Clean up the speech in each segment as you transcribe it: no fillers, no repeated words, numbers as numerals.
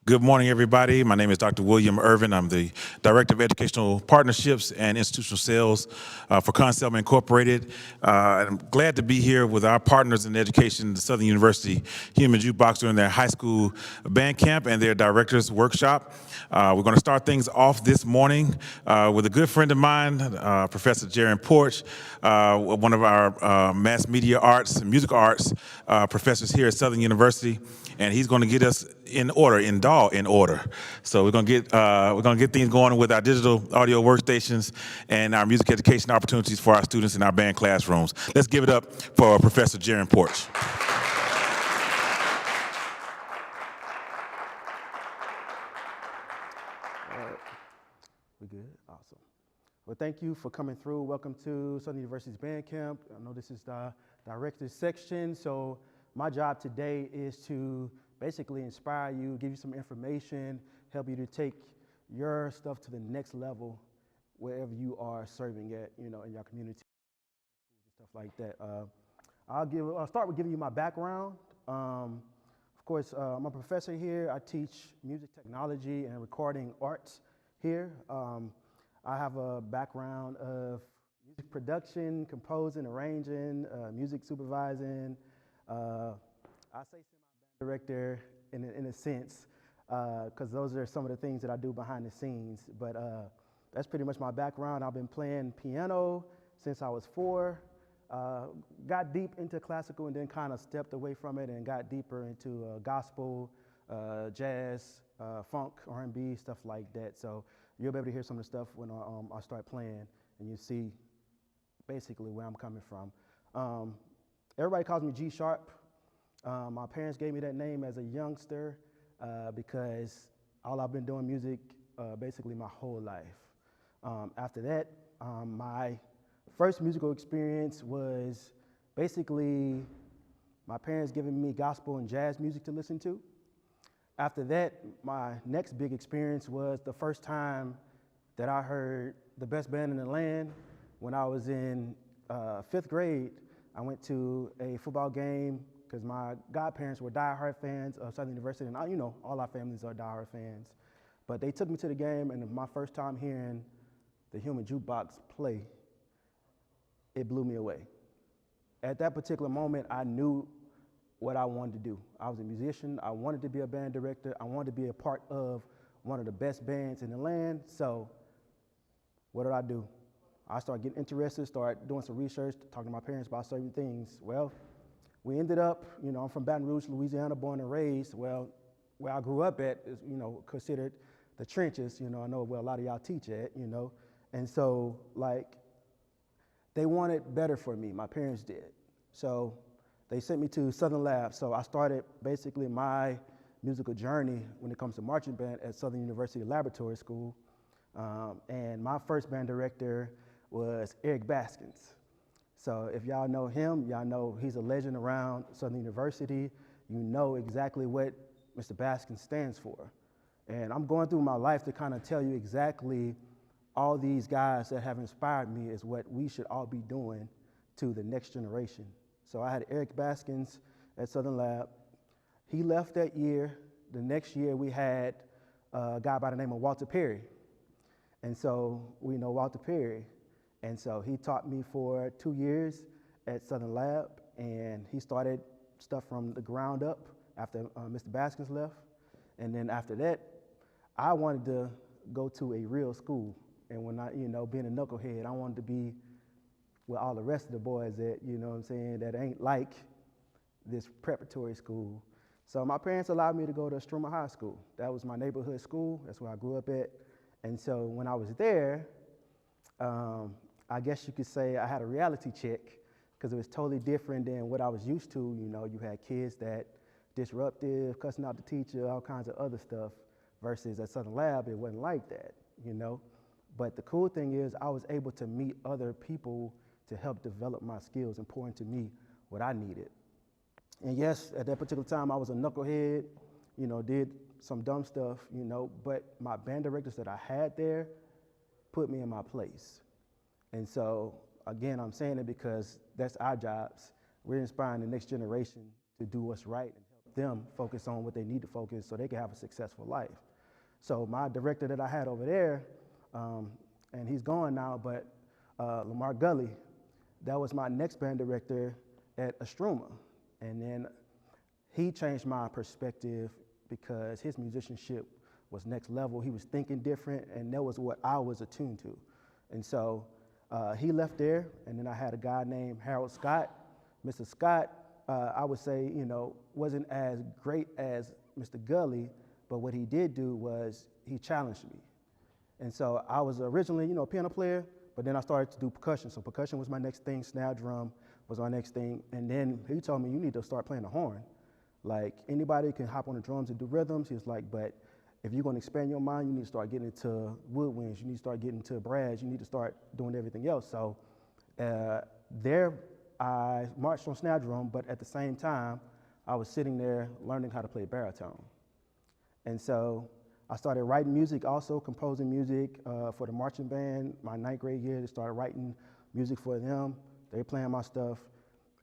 Good morning, everybody. My name is Dr. William Irvin. I'm the Director of Educational Partnerships and Institutional Sales for Conselma Incorporated. I'm glad to be here with our partners in education, the Southern University Human Jukebox, during their high school band camp and their director's workshop. We're going to start things off this morning with a good friend of mine, Professor Jaron Porch, one of our mass media arts and music arts professors here at Southern University. And he's going to get us in order, in order. So we're going to get things going with our digital audio workstations and our music education opportunities for our students in our band classrooms. Let's give it up for Professor Jaron Porch. We good? Awesome. Well, thank you for coming through. Welcome to Southern University's band camp. I know this is the director's section, so my job today is to basically inspire you, give you some information, help you to take your stuff to the next level wherever you are serving at, in your community, stuff like that. I'll start with giving you my background. Of course, I'm a professor here. I teach music technology and recording arts here. I have a background of music production, composing, arranging, music supervising. I say semi-band director in a sense, because those are some of the things that I do behind the scenes. But that's pretty much my background. I've been playing piano since I was 4. Got deep into classical and then kind of stepped away from it and got deeper into gospel, jazz, funk, R&B, stuff like that. So you'll be able to hear some of the stuff when I start playing, and you see basically where I'm coming from. Everybody calls me G Sharp. My parents gave me that name as a youngster because all I've been doing music basically my whole life. After that, my first musical experience was basically my parents giving me gospel and jazz music to listen to. After that, my next big experience was the first time that I heard the best band in the land. When I was in 5th grade, I went to a football game because my godparents were diehard fans of Southern University, and all our families are diehard fans. But they took me to the game, and my first time hearing the Human Jukebox play, it blew me away. At that particular moment, I knew what I wanted to do. I was a musician. I wanted to be a band director. I wanted to be a part of one of the best bands in the land. So what did I do? I started getting interested, started doing some research, talking to my parents about certain things. Well, we ended up, I'm from Baton Rouge, Louisiana, born and raised. Well, where I grew up at is, considered the trenches. I know where a lot of y'all teach at, And so, they wanted better for me. My parents did. So they sent me to Southern Lab. So I started basically my musical journey when it comes to marching band at Southern University Laboratory School. And my first band director was Eric Baskins. So if y'all know him, y'all know he's a legend around Southern University. You know exactly what Mr. Baskins stands for. And I'm going through my life to kind of tell you exactly all these guys that have inspired me is what we should all be doing to the next generation. So I had Eric Baskins at Southern Lab. He left that year. The next year we had a guy by the name of Walter Perry. And so we know Walter Perry. And so he taught me for 2 years at Southern Lab, and he started stuff from the ground up after Mr. Baskins left. And then after that, I wanted to go to a real school. And when I, being a knucklehead, I wanted to be where all the rest of the boys at, that ain't like this preparatory school. So my parents allowed me to go to Struma High School. That was my neighborhood school. That's where I grew up at. And so when I was there, I guess you could say I had a reality check because it was totally different than what I was used to. You had kids that disruptive, cussing out the teacher, all kinds of other stuff, versus at Southern Lab, it wasn't like that, But the cool thing is I was able to meet other people to help develop my skills and pour into me what I needed. And yes, at that particular time, I was a knucklehead, did some dumb stuff, but my band directors that I had there put me in my place. And so, again, I'm saying it because that's our jobs. We're inspiring the next generation to do what's right and help them focus on what they need to focus so they can have a successful life. So my director that I had over there, and he's gone now, but Lamar Gully, that was my next band director at Struma. And then he changed my perspective because his musicianship was next level. He was thinking different, and that was what I was attuned to. And so he left there, and then I had a guy named Harold Scott. Mr. Scott, I would say, wasn't as great as Mr. Gully, but what he did do was he challenged me. And so I was originally, a piano player, but then I started to do percussion. So percussion was my next thing, snare drum was my next thing. And then he told me, you need to start playing the horn. Like, anybody can hop on the drums and do rhythms. He was like, but if you're gonna expand your mind, you need to start getting into woodwinds, you need to start getting into brass, you need to start doing everything else. So there I marched on snare drum, but at the same time, I was sitting there learning how to play baritone. And so I started writing music, also composing music for the marching band. My 9th grade year, they started writing music for them. They playing my stuff.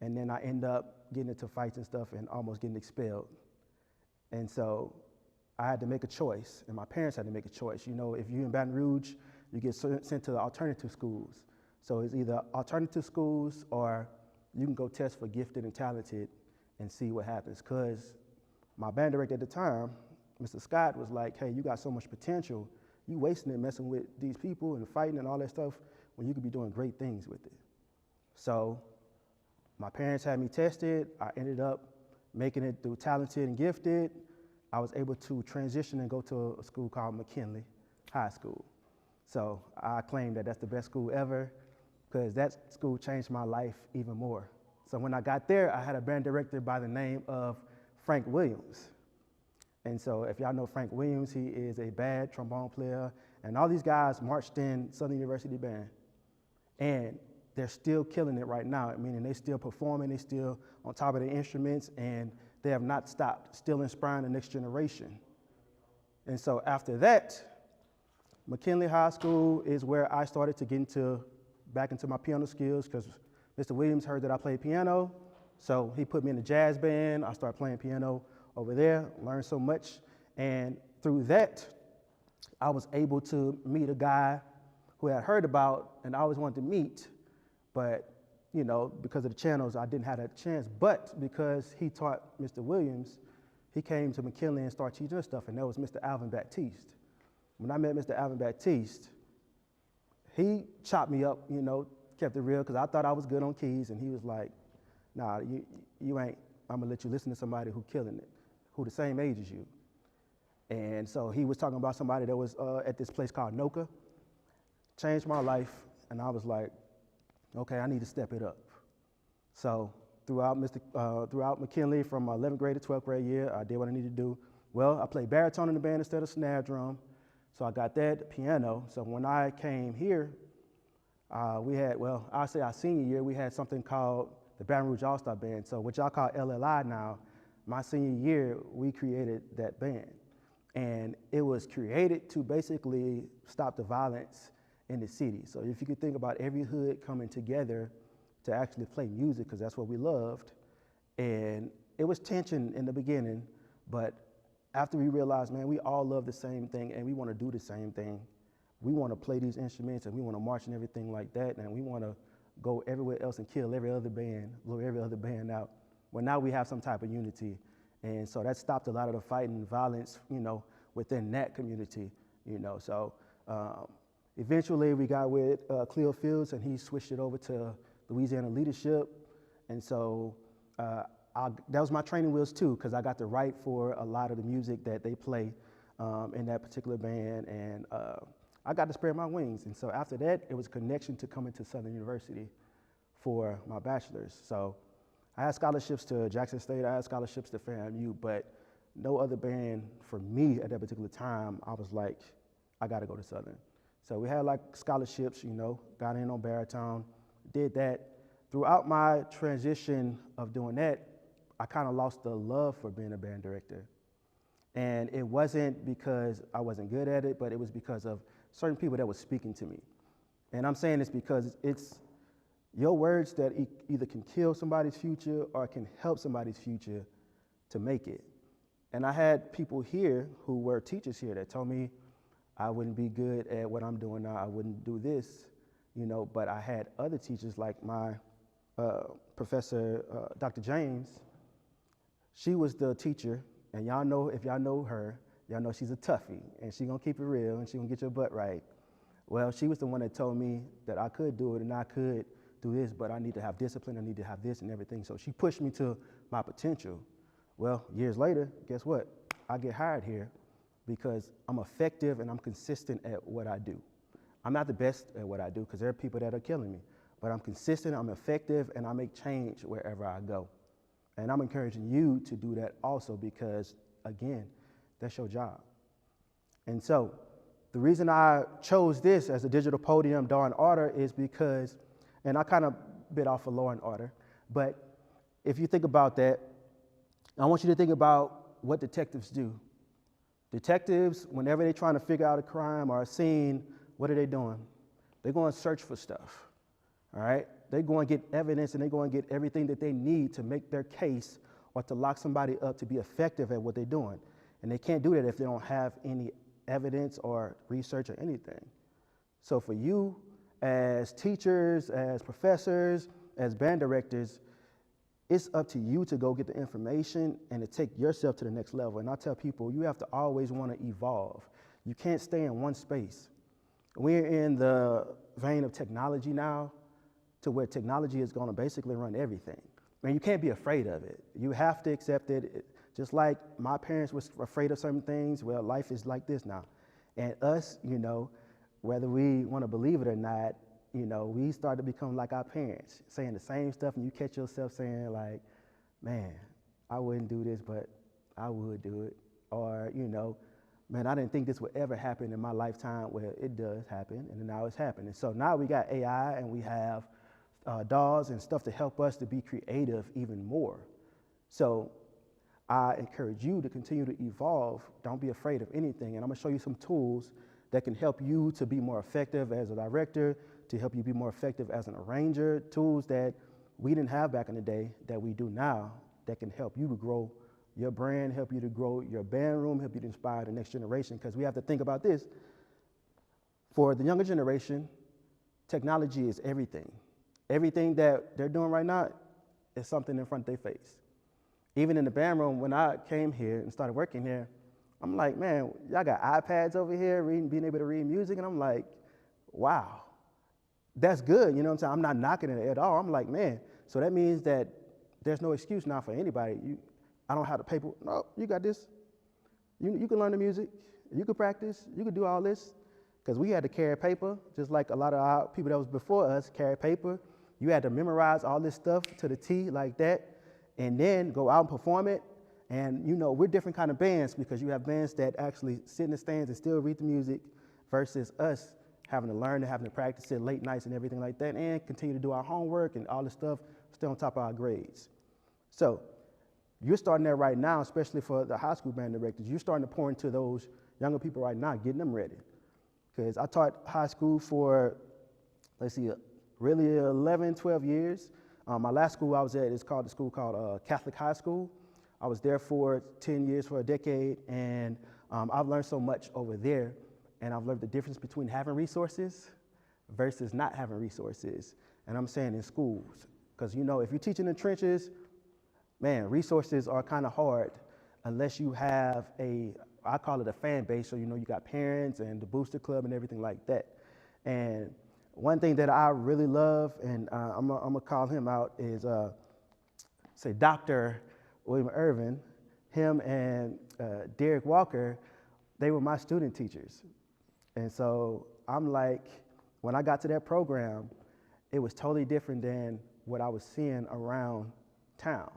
And then I end up getting into fights and stuff and almost getting expelled. And so I had to make a choice, and my parents had to make a choice. If you're in Baton Rouge, you get sent to the alternative schools. So it's either alternative schools or you can go test for gifted and talented and see what happens. Because my band director at the time, Mr. Scott, was like, hey, you got so much potential. You wasting it messing with these people and fighting and all that stuff when you could be doing great things with it. So my parents had me tested. I ended up making it through talented and gifted. I was able to transition and go to a school called McKinley High School. So I claim that that's the best school ever because that school changed my life even more. So when I got there, I had a band director by the name of Frank Williams. And so if y'all know Frank Williams, he is a bad trombone player. And all these guys marched in Southern University Band. And they're still killing it right now, meaning they still performing, they still on top of their instruments, and they have not stopped, still inspiring the next generation. And so after that, McKinley High School is where I started to get back into my piano skills because Mr. Williams heard that I played piano, so he put me in the jazz band. I started playing piano over there, learned so much, and through that, I was able to meet a guy who I had heard about and I always wanted to meet, but because of the channels, I didn't have that chance. But because he taught Mr. Williams, he came to McKinley and started teaching us stuff, and that was Mr. Alvin Baptiste. When I met Mr. Alvin Baptiste, he chopped me up, kept it real, because I thought I was good on keys, and he was like, nah, you ain't. I'm gonna let you listen to somebody who killing it, who the same age as you. And so he was talking about somebody that was at this place called Noka, changed my life, and I was like, okay, I need to step it up. So throughout McKinley, from my 11th grade to 12th grade year, I did what I needed to do. Well, I played baritone in the band instead of snare drum, so I got that, piano. So when I came here, I'll say our senior year, we had something called the Baton Rouge All-Star Band. So what y'all call LLI now, my senior year, we created that band. And it was created to basically stop the violence in the city. So if you could think about every hood coming together to actually play music, because that's what we loved. And it was tension in the beginning, but after we realized, man, we all love the same thing and we want to do the same thing. We want to play these instruments and we want to march and everything like that, and we want to go everywhere else and kill every other band, blow every other band out. Well, now we have some type of unity. And so that stopped a lot of the fighting and violence, within that community, So eventually we got with Cleo Fields and he switched it over to Louisiana Leadership. And so that was my training wheels too, because I got to write for a lot of the music that they play in that particular band. And I got to spread my wings. And so after that, it was a connection to coming to Southern University for my bachelor's. So I had scholarships to Jackson State, I had scholarships to FAMU, but no other band for me at that particular time. I was like, I got to go to Southern. So we had like scholarships, got in on baritone, did that. Throughout my transition of doing that, I kind of lost the love for being a band director. And it wasn't because I wasn't good at it, but it was because of certain people that were speaking to me. And I'm saying this because it's your words that either can kill somebody's future or can help somebody's future to make it. And I had people here who were teachers here that told me I wouldn't be good at what I'm doing now, I wouldn't do this, but I had other teachers like my professor, Dr. James. She was the teacher, and y'all know, if y'all know her, y'all know she's a toughie, and she gonna keep it real, and she gonna get your butt right. Well, she was the one that told me that I could do it, and I could do this, but I need to have discipline, I need to have this and everything. So she pushed me to my potential. Well, years later, guess what? I get hired here because I'm effective and I'm consistent at what I do. I'm not the best at what I do because there are people that are killing me, but I'm consistent, I'm effective, and I make change wherever I go. And I'm encouraging you to do that also because, again, that's your job. And so the reason I chose this as a digital podium, Dawn Order, is because, and I kind of bit off of Law and Order, but if you think about that, I want you to think about what detectives do. Detectives, whenever they're trying to figure out a crime or a scene, what are they doing? They're going to search for stuff, all right? They're going to get evidence and they're going to get everything that they need to make their case or to lock somebody up to be effective at what they're doing. And they can't do that if they don't have any evidence or research or anything. So for you as teachers, as professors, as band directors, it's up to you to go get the information and to take yourself to the next level. And I tell people, you have to always want to evolve. You can't stay in one space. We're in the vein of technology now, to where technology is going to basically run everything. I mean, you can't be afraid of it. You have to accept it. Just like my parents were afraid of certain things, well, life is like this now. And us, whether we want to believe it or not, we start to become like our parents, saying the same stuff, and you catch yourself saying like, man, I wouldn't do this, but I would do it. Or, man, I didn't think this would ever happen in my lifetime. Well, it does happen, and now it's happening. So now we got AI, and we have DAWs and stuff to help us to be creative even more. So I encourage you to continue to evolve. Don't be afraid of anything. And I'm gonna show you some tools that can help you to be more effective as a director, to help you be more effective as an arranger, tools that we didn't have back in the day that we do now that can help you to grow your brand, help you to grow your band room, help you to inspire the next generation. Because we have to think about this. For the younger generation, technology is everything. Everything that they're doing right now is something in front of their face. Even in the band room, when I came here and started working here, I'm like, man, y'all got iPads over here, being able to read music, and I'm like, wow, that's good, you know what I'm saying? I'm not knocking it at all. I'm like, man, so that means that there's no excuse now for anybody. I don't have the paper. No, you got this. You can learn the music, you can practice, you can do all this. Because we had to carry paper, just like a lot of our people that was before us carry paper. You had to memorize all this stuff to the T like that, and then go out and perform it. And we're different kind of bands because you have bands that actually sit in the stands and still read the music versus us having to learn and having to practice it late nights and everything like that, and continue to do our homework and all this stuff, stay on top of our grades. So you're starting that right now, especially for the high school band directors. You're starting to pour into those younger people right now, getting them ready. Because I taught high school for, really 11, 12 years. My last school I was at is called Catholic High School. I was there for 10 years, for a decade, and I've learned so much over there, and I've learned the difference between having resources versus not having resources. And I'm saying in schools, because if you're teaching in the trenches, man, resources are kind of hard unless you have I call it a fan base, so you got parents and the booster club and everything like that. And one thing that I really love, and I'm gonna call him out, is Dr. William Irvin. Him and Derek Walker, they were my student teachers. And so I'm like, when I got to that program, it was totally different than what I was seeing around town.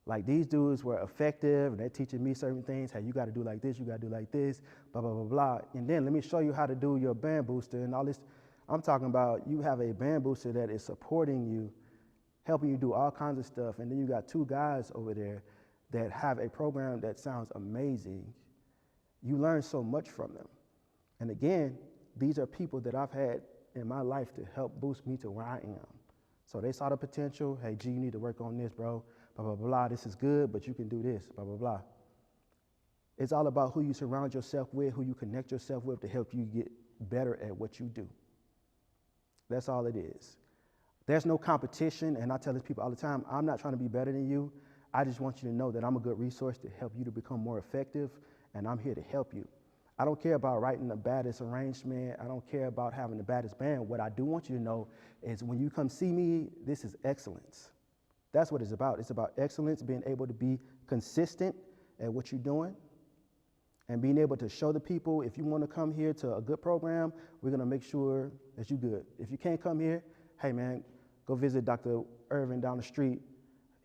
Like, these dudes were effective, and they're teaching me certain things. Hey, you got to do like this, you got to do like this, blah, blah, blah, blah. And then let me show you how to do your band booster and all this. I'm talking about you have a band booster that is supporting you, helping you do all kinds of stuff. And then you got two guys over there that have a program that sounds amazing. You learn so much from them. And again, these are people that I've had in my life to help boost me to where I am. So they saw the potential. Hey, G, you need to work on this, bro. Blah, blah, blah. This is good, but you can do this, blah, blah, blah. It's all about who you surround yourself with, who you connect yourself with to help you get better at what you do. That's all it is. There's no competition, and I tell these people all the time, I'm not trying to be better than you. I just want you to know that I'm a good resource to help you to become more effective, and I'm here to help you. I don't care about writing the baddest arrangement. I don't care about having the baddest band. What I do want you to know is when you come see me, this is excellence. That's what it's about. It's about excellence, being able to be consistent at what you're doing, and being able to show the people, if you want to come here to a good program, we're going to make sure that you're good. If you can't come here, hey, man, go visit Dr. Irvin down the street.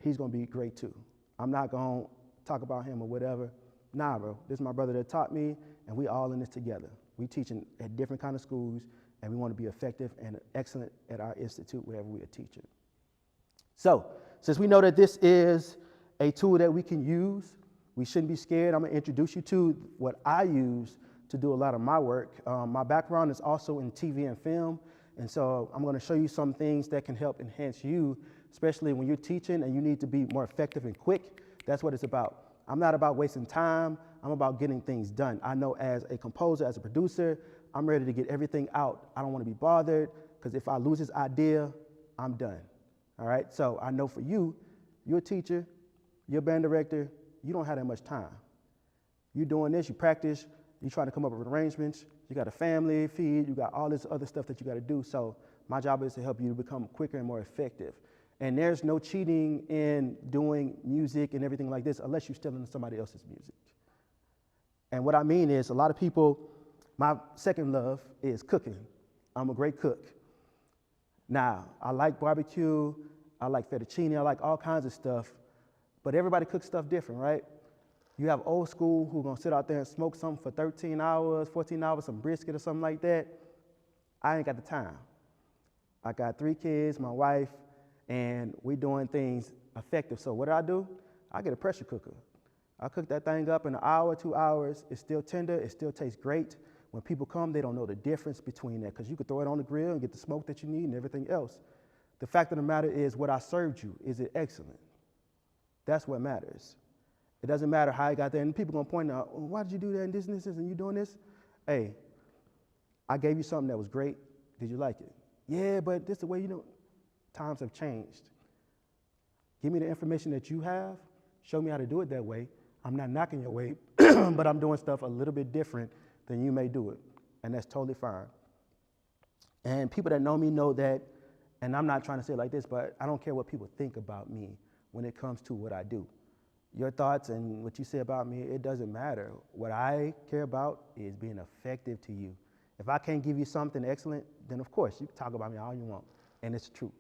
He's going to be great, too. I'm not going to talk about him or whatever. Nah, bro, this is my brother that taught me, and we all in this together. We teaching at different kind of schools, and we want to be effective and excellent at our institute wherever we are teaching. So, since we know that this is a tool that we can use, we shouldn't be scared. I'm going to introduce you to what I use to do a lot of my work. My background is also in TV and film, and so I'm going to show you some things that can help enhance you, especially when you're teaching and you need to be more effective and quick. That's what it's about. I'm not about wasting time. I'm about getting things done. I know as a composer, as a producer, I'm ready to get everything out. I don't want to be bothered, because if I lose this idea, I'm done. All right, so I know for you, you're a teacher, you're a band director, you don't have that much time. You're doing this, you practice, you're trying to come up with arrangements, you got a family feed, you got all this other stuff that you got to do. So my job is to help you to become quicker and more effective. And there's no cheating in doing music and everything like this unless you're stealing somebody else's music. And what I mean is, a lot of people, my second love is cooking. I'm a great cook. Now, I like barbecue, I like fettuccine, I like all kinds of stuff, but everybody cooks stuff different, right? You have old school who are gonna sit out there and smoke something for 13 hours, 14 hours, some brisket or something like that. I ain't got the time. I got 3 kids, my wife, and we doing things effective. So what do? I get a pressure cooker. I cook that thing up in an hour, 2 hours. It's still tender, it still tastes great. When people come, they don't know the difference between that, because you could throw it on the grill and get the smoke that you need and everything else. The fact of the matter is, what I served you, is it excellent? That's what matters. It doesn't matter how I got there. And people gonna point out, well, why did you do that and this, and you doing this? Hey, I gave you something that was great. Did you like it? Yeah, but this is the way, times have changed. Give me the information that you have. Show me how to do it that way. I'm not knocking your way, but I'm doing stuff a little bit different than you may do it, and that's totally fine. And people that know me know that, and I'm not trying to say it like this, but I don't care what people think about me when it comes to what I do. Your thoughts and what you say about me, it doesn't matter. What I care about is being effective to you. If I can't give you something excellent, then of course, you can talk about me all you want, and it's true.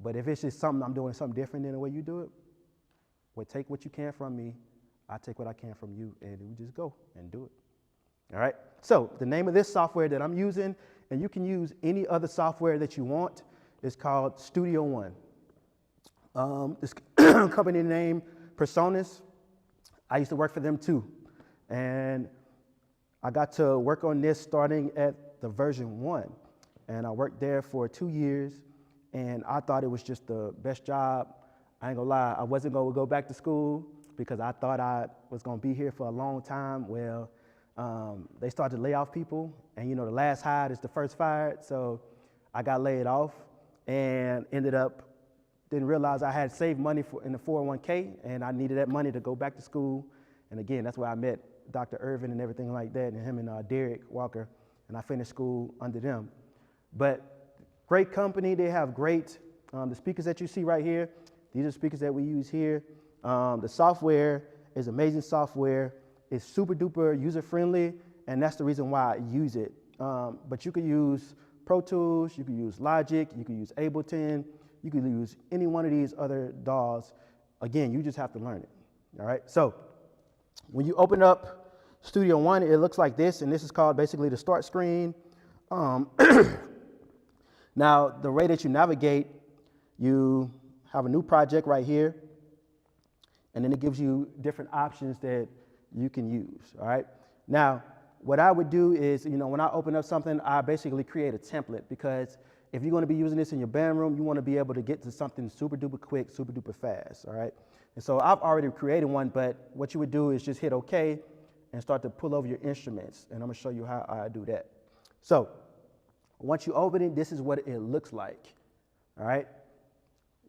But if it's just something I'm doing something different than the way you do it, well, take what you can from me, I take what I can from you, and we just go and do it. All right, so the name of this software that I'm using, and you can use any other software that you want, is called Studio One. This company name, Personas, I used to work for them too. And I got to work on this starting at the version 1. And I worked there for 2 years, and I thought it was just the best job. I ain't gonna lie, I wasn't gonna go back to school because I thought I was gonna be here for a long time. Well, they started to lay off people, and you know, the last hired is the first fired, so I got laid off and didn't realize I had saved money in the 401k, and I needed that money to go back to school. And again, that's where I met Dr. Irvin and everything like that, and him and Derek Walker, and I finished school under them. But great company, they have great, the speakers that you see right here, these are speakers that we use here. The software is amazing software. It's super duper user friendly, and that's the reason why I use it. But you could use Pro Tools, you could use Logic, you could use Ableton, you could use any one of these other DAWs. Again, you just have to learn it, all right? So when you open up Studio One, it looks like this, and this is called basically the start screen. Now, the way that you navigate, you have a new project right here, and then it gives you different options that you can use, all right? Now, what I would do is, you know, when I open up something, I basically create a template, because if you're gonna be using this in your band room, you wanna be able to get to something super duper quick, super duper fast, all right? And so I've already created one, but what you would do is just hit OK and start to pull over your instruments, and I'm gonna show you how I do that. So once you open it, this is what it looks like, all right?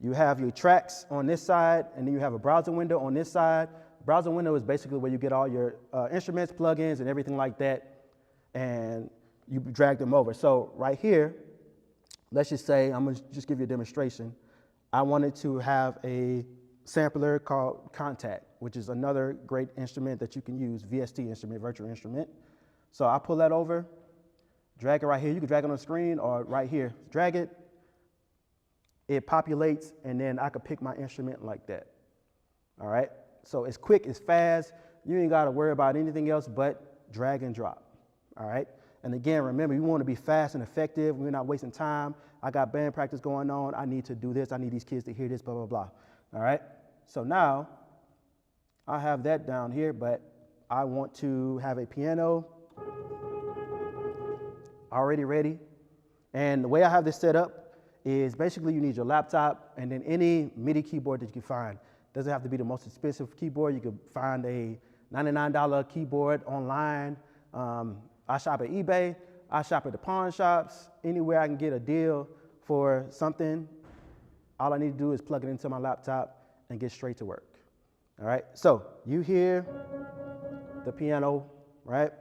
You have your tracks on this side, and then you have a browser window on this side. Browser window is basically where you get all your instruments, plugins, and everything like that, and you drag them over. So right here, let's just say, I'm gonna just give you a demonstration. I wanted to have a sampler called Contact, which is another great instrument that you can use, VST instrument, virtual instrument. So I pull that over, drag it right here. You can drag it on the screen or right here. Drag it, it populates, and then I could pick my instrument like that, all right? So it's quick, it's fast. You ain't gotta worry about anything else but drag and drop, all right? And again, remember, you wanna be fast and effective. We're not wasting time. I got band practice going on. I need to do this. I need these kids to hear this, blah, blah, blah, all right? So now, I have that down here, but I want to have a piano already ready. And the way I have this set up is basically you need your laptop and then any MIDI keyboard that you can find. Doesn't have to be the most expensive keyboard. You could find a $99 keyboard online. I shop at eBay. I shop at the pawn shops. Anywhere I can get a deal for something, all I need to do is plug it into my laptop and get straight to work. All right, so you hear the piano, right?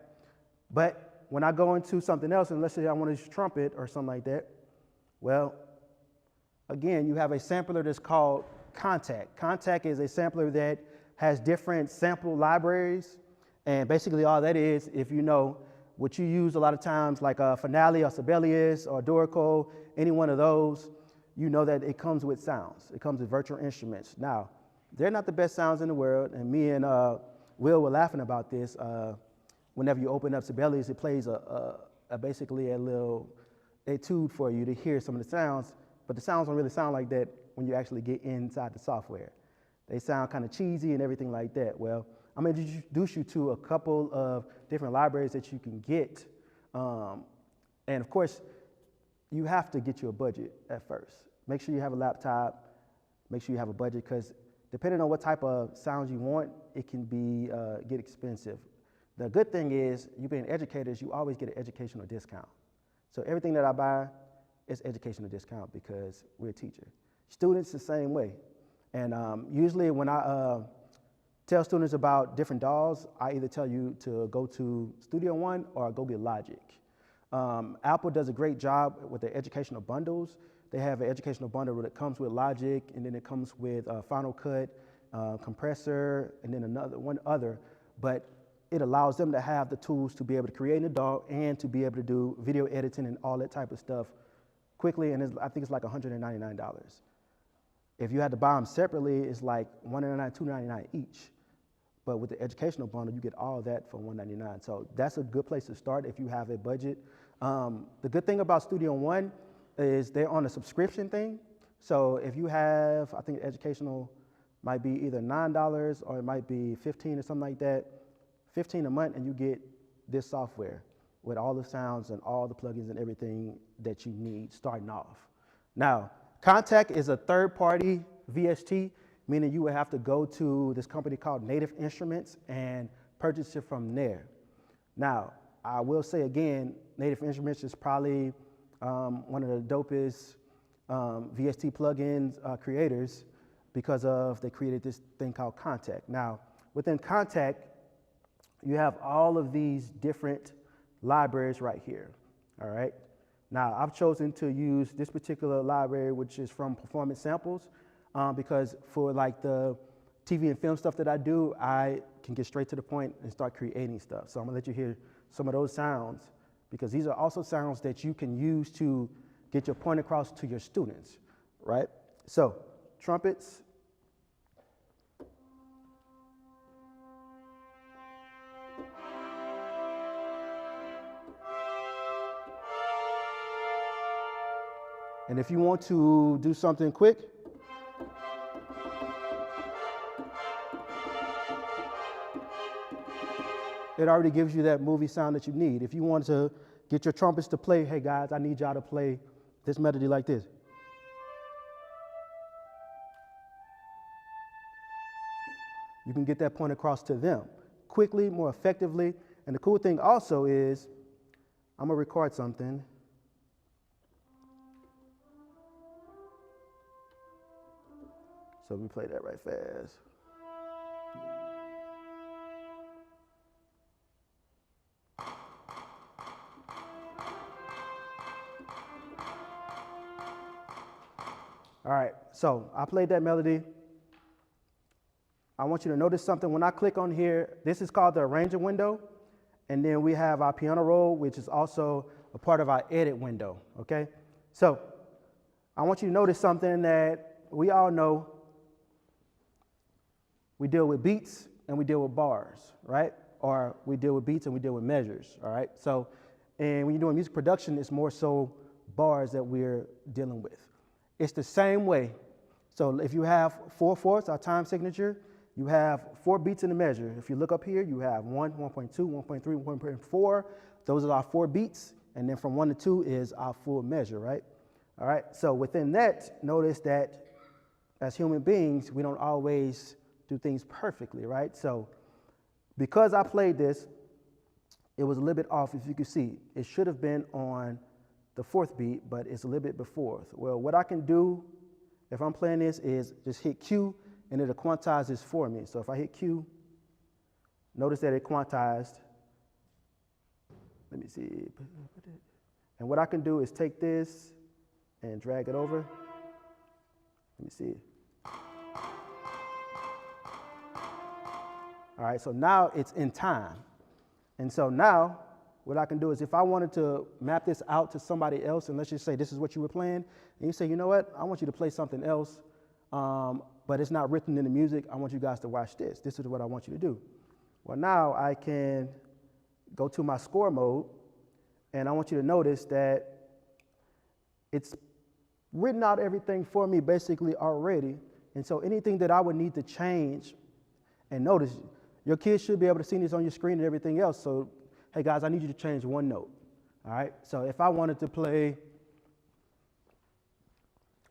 But when I go into something else, and let's say I want to use trumpet or something like that, well, again, you have a sampler that's called Contact. Contact is a sampler that has different sample libraries, and basically all that is, if you know what you use a lot of times, like a Finale or Sibelius or Dorico, any one of those, you know that it comes with sounds. It comes with virtual instruments. Now, they're not the best sounds in the world, and me and Will were laughing about this. Whenever you open up Sibelius, it plays basically a little etude for you to hear some of the sounds, but the sounds don't really sound like that when you actually get inside the software. They sound kind of cheesy and everything like that. Well, I'm gonna introduce you to a couple of different libraries that you can get. And of course, you have to get you a budget at first. Make sure you have a laptop, make sure you have a budget, because depending on what type of sounds you want, it can be get expensive. The good thing is, you being educators, you always get an educational discount. So everything that I buy is educational discount because we're a teacher. Students the same way. And usually when I tell students about different DAWs, I either tell you to go to Studio One or go get Logic. Apple does a great job with their educational bundles. They have an educational bundle that comes with Logic, and then it comes with Final Cut, Compressor, and then one other. But it allows them to have the tools to be able to create a DAW and to be able to do video editing and all that type of stuff quickly, and I think it's like $199. If you had to buy them separately, it's like $199, $299 each. But with the educational bundle, you get all that for $199. So that's a good place to start if you have a budget. The good thing about Studio One is they're on a subscription thing. So if you have, I think educational might be either $9 or it might be $15 or something like that, $15 a month, and you get this software with all the sounds and all the plugins and everything that you need starting off. Now, Contact is a third-party VST, meaning you would have to go to this company called Native Instruments and purchase it from there. Now, I will say again, Native Instruments is probably one of the dopest VST plugins creators because they created this thing called Contact. Now, within Contact, you have all of these different libraries right here, all right? Now, I've chosen to use this particular library, which is from Performance Samples, because for like the TV and film stuff that I do, I can get straight to the point and start creating stuff. So I'm gonna let you hear some of those sounds, because these are also sounds that you can use to get your point across to your students, right? So, trumpets. And if you want to do something quick, it already gives you that movie sound that you need. If you want to get your trumpets to play, hey guys, I need y'all to play this melody like this. You can get that point across to them quickly, more effectively. And the cool thing also is, I'm gonna record something. So we play that right fast. All right, so I played that melody. I want you to notice something. When I click on here, this is called the arranger window. And then we have our piano roll, which is also a part of our edit window, okay? So I want you to notice something that we all know. We deal with beats and we deal with bars, right? Or we deal with beats and we deal with measures, all right? So, and when you're doing music production, it's more so bars that we're dealing with. It's the same way. So if you have 4/4, our time signature, you have 4 beats in the measure. If you look up here, you have 1, 1.2, 1.3, 1.4. Those are our 4 beats. And then from 1 to 2 is our full measure, right? All right, so within that, notice that as human beings, we don't always do things perfectly, right? So because I played this, it was a little bit off, if you can see. It should have been on the 4th beat, but it's a little bit before. Well, what I can do if I'm playing this is just hit Q and it'll quantize this for me. So if I hit Q, notice that it quantized. Let me see. And what I can do is take this and drag it over. Let me see. All right, so now it's in time. And so now what I can do is if I wanted to map this out to somebody else, and let's just say this is what you were playing, and you say, you know what, I want you to play something else, but it's not written in the music. I want you guys to watch this. This is what I want you to do. Well, now I can go to my score mode, and I want you to notice that it's written out everything for me basically already. And so anything that I would need to change, and notice, your kids should be able to see this on your screen and everything else. So, hey guys, I need you to change one note. All right, so if I wanted to play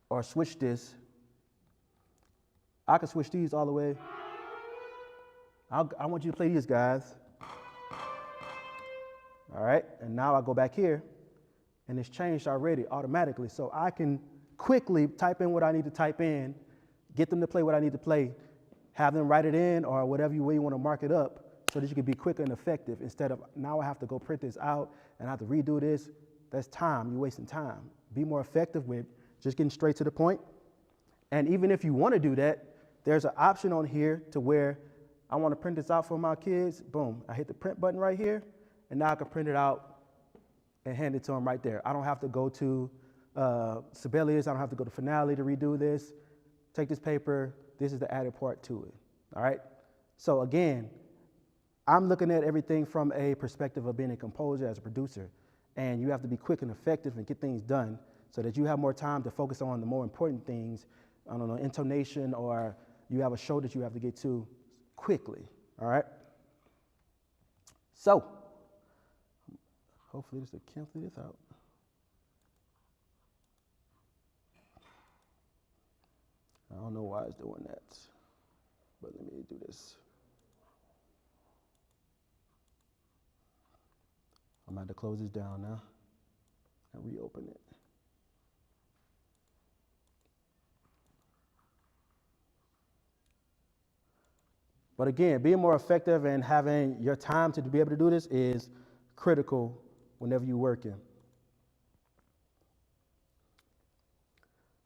or switch this, I can switch these all the way. I want you to play these guys. All right, and now I go back here and it's changed already automatically. So I can quickly type in what I need to type in, get them to play what I need to play, have them write it in or whatever way you want to mark it up so that you can be quick and effective instead of now I have to go print this out and I have to redo this. That's time. You're wasting time. Be more effective with just getting straight to the point. And even if you want to do that, there's an option on here to where I want to print this out for my kids. Boom. I hit the print button right here, and now I can print it out and hand it to them right there. I don't have to go to Sibelius. I don't have to go to Finale to redo this. Take this paper. This is the added part to it. All right? So again, I'm looking at everything from a perspective of being a composer as a producer, and you have to be quick and effective and get things done so that you have more time to focus on the more important things, I don't know, intonation, or you have a show that you have to get to quickly, all right? So, hopefully this will cancel this out. I don't know why it's doing that, but let me do this. I'm going to have to close this down now and reopen it. But again, being more effective and having your time to be able to do this is critical whenever you're working.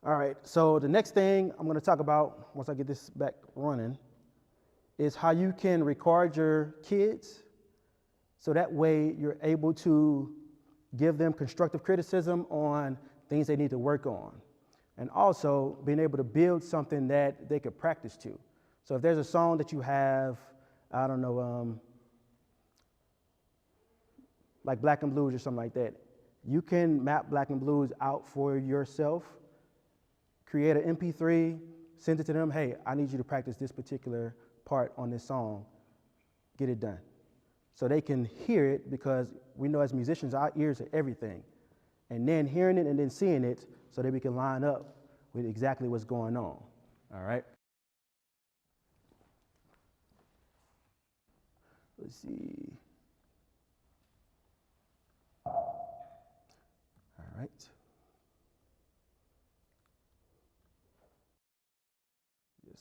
All right, so the next thing I'm going to talk about, once I get this back running, is how you can record your kids so that way you're able to give them constructive criticism on things they need to work on. And also being able to build something that they could practice to. So if there's a song that you have, I don't know, like Black and Blues or something like that, you can map Black and Blues out for yourself, create an MP3, send it to them, hey, I need you to practice this particular part on this song, get it done. So they can hear it, because we know as musicians, our ears are everything. And then hearing it and then seeing it so that we can line up with exactly what's going on, all right? Let's see. All right. Yes.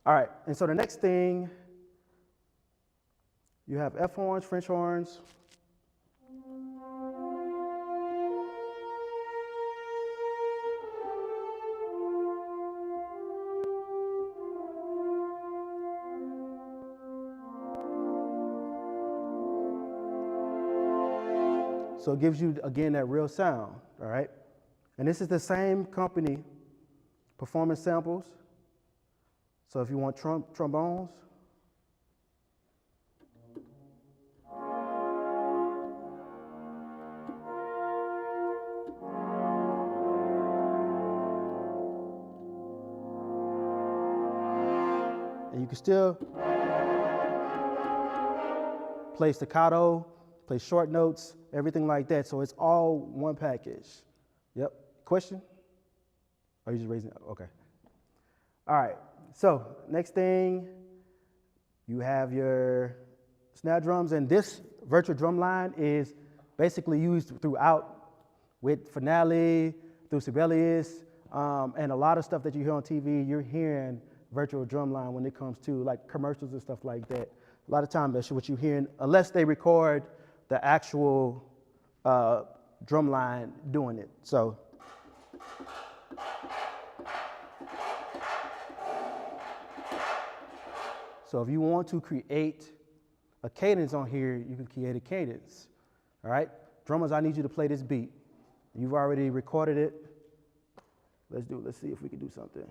All right, and so the next thing, you have F horns, French horns. So it gives you, again, that real sound, all right? And this is the same company, Performance Samples. So if you want trombones, and you can still play staccato, play short notes, everything like that. So it's all one package. Yep. Question? Are you just raising it? Okay. All right. So next thing, you have your snare drums, and this virtual drum line is basically used throughout with Finale, through Sibelius, and a lot of stuff that you hear on TV, you're hearing virtual drum line when it comes to like commercials and stuff like that. A lot of times that's what you're hearing, unless they record the actual drum line doing it. So if you want to create a cadence on here, you can create a cadence. All right? Drummers, I need you to play this beat. You've already recorded it. Let's see if we can do something.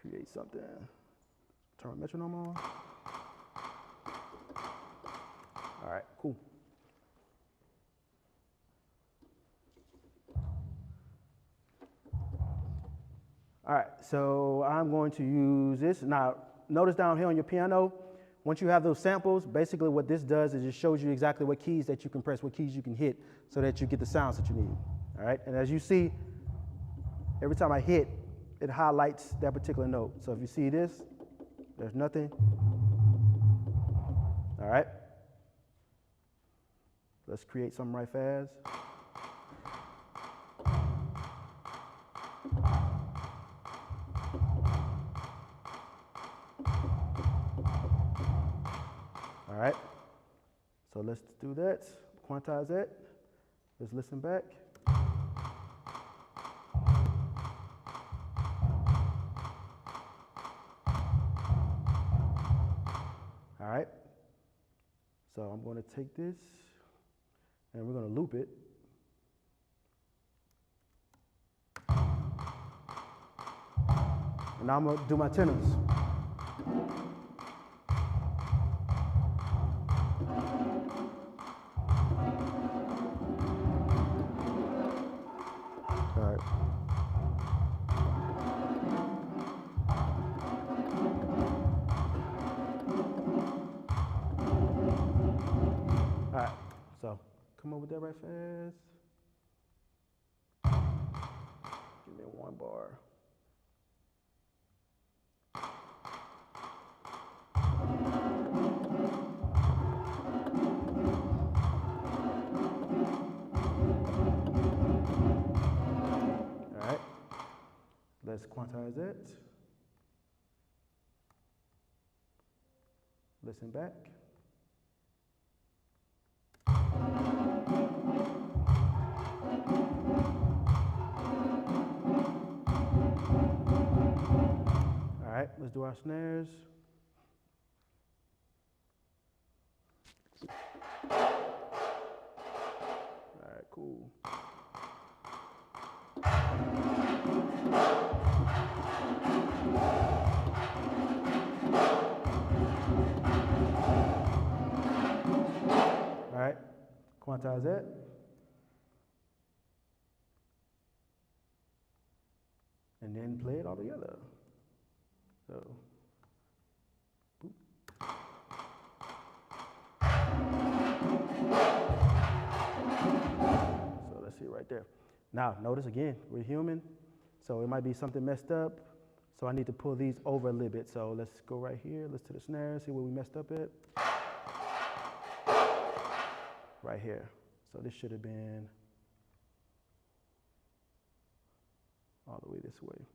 Create something. Turn my metronome on. All right, cool. All right, so I'm going to use this. Now, notice down here on your piano, once you have those samples, basically what this does is it shows you exactly what keys that you can press, what keys you can hit, so that you get the sounds that you need. All right, and as you see, every time I hit, it highlights that particular note. So if you see this, there's nothing. All right, let's create something right fast. All right, so let's do that, quantize that. Let's listen back. All right, so I'm going to take this and we're going to loop it. And now I'm gonna do my tenors. All right. All right, so come over there right fast. Give me one bar. All right, let's quantize it. Listen back. All right, let's do our snares. All right, cool. All right, quantize that. And then play it all together. So, boop. So let's see right there. Now, notice again, we're human, so it might be something messed up. So I need to pull these over a little bit. So let's go right here, let's to the snare, see where we messed up at. Right here. So this should have been all the way this way.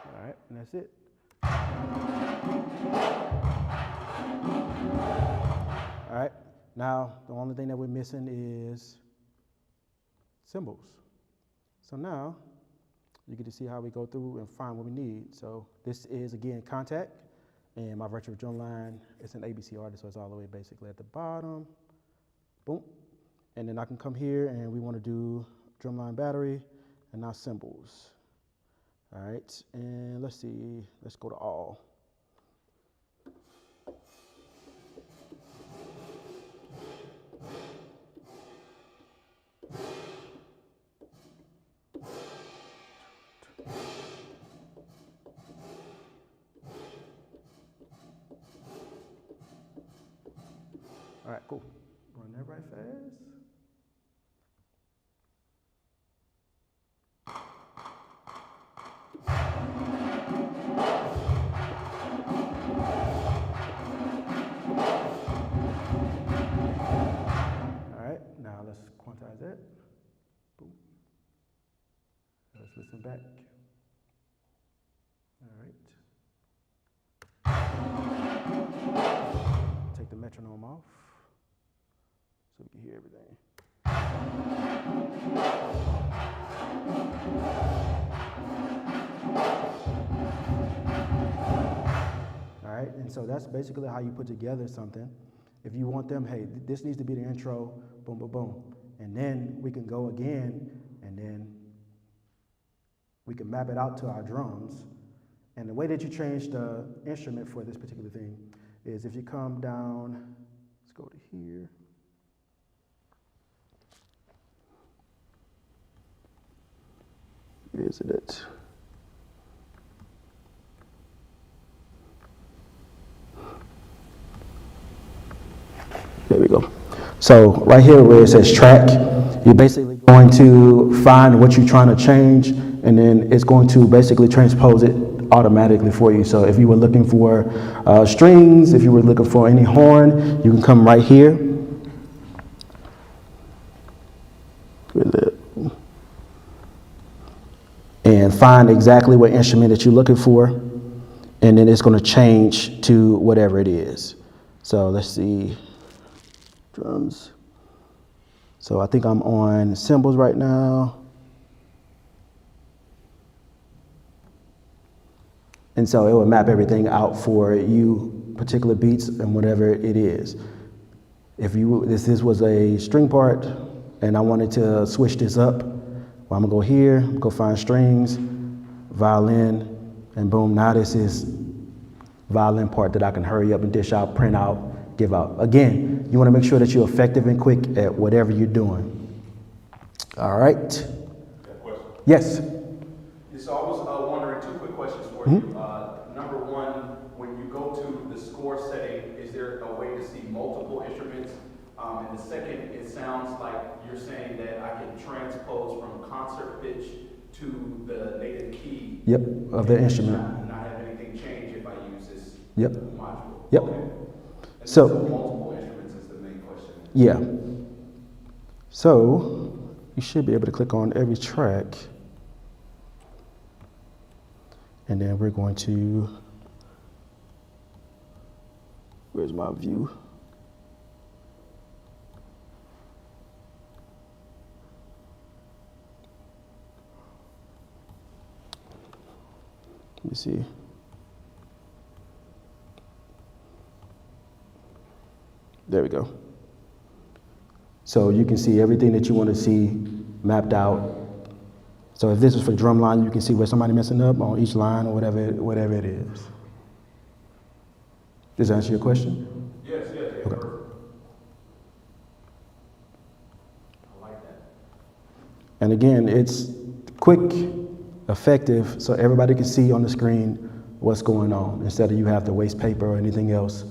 All right, and that's it. All right, now the only thing that we're missing is cymbals. So now you get to see how we go through and find what we need. So this is, again, contact, and my virtual drum line is an ABC artist, so it's all the way basically at the bottom. Boom. And then I can come here and we want to do drumline battery and now cymbals. All right, and let's see, let's go to all. All right, cool. Run that right fast. All right, now let's quantize that. Boom. Let's listen back. All right. Take the metronome off so we can hear everything. All right, and so that's basically how you put together something. If you want them, hey, this needs to be the intro, boom, boom, boom. And then we can go again, and then we can map it out to our drums. And the way that you change the instrument for this particular thing is if you come down, let's go to here. Where is it? There we go. So right here where it says track, you're basically going to find what you're trying to change, and then it's going to basically transpose it automatically for you. So if you were looking for strings, if you were looking for any horn, you can come right here. Where is it? And find exactly what instrument that you're looking for, and then it's going to change to whatever it is. So let's see, drums. So I think I'm on cymbals right now. And so it will map everything out for you particular beats and whatever it is. If this was a string part and I wanted to switch this up, well, I'm gonna go here, go find strings, violin, and boom, now this is violin part that I can hurry up and dish out, print out, give out. Again, you wanna make sure that you're effective and quick at whatever you're doing. All right. Yes. So I was wondering, two quick questions for you. Number one, when you go to the score setting, is there a way to see multiple instruments? And the second, it sounds like you're saying that I can transpose from concert pitch to the native key. Yep, of the instrument. And not have anything change if I use this module. Yep. Okay. And So multiple instruments is the main question. yeah. So you should be able to click on every track. And then we're going to, where's my view? Let me see. There we go. So you can see everything that you want to see mapped out. So if this is for drum line, you can see where somebody messing up on each line or whatever it is. Does that answer your question? Yes, Okay. perfect. I like that. And again, it's quick, effective, so everybody can see on the screen what's going on instead of you have to waste paper or anything else,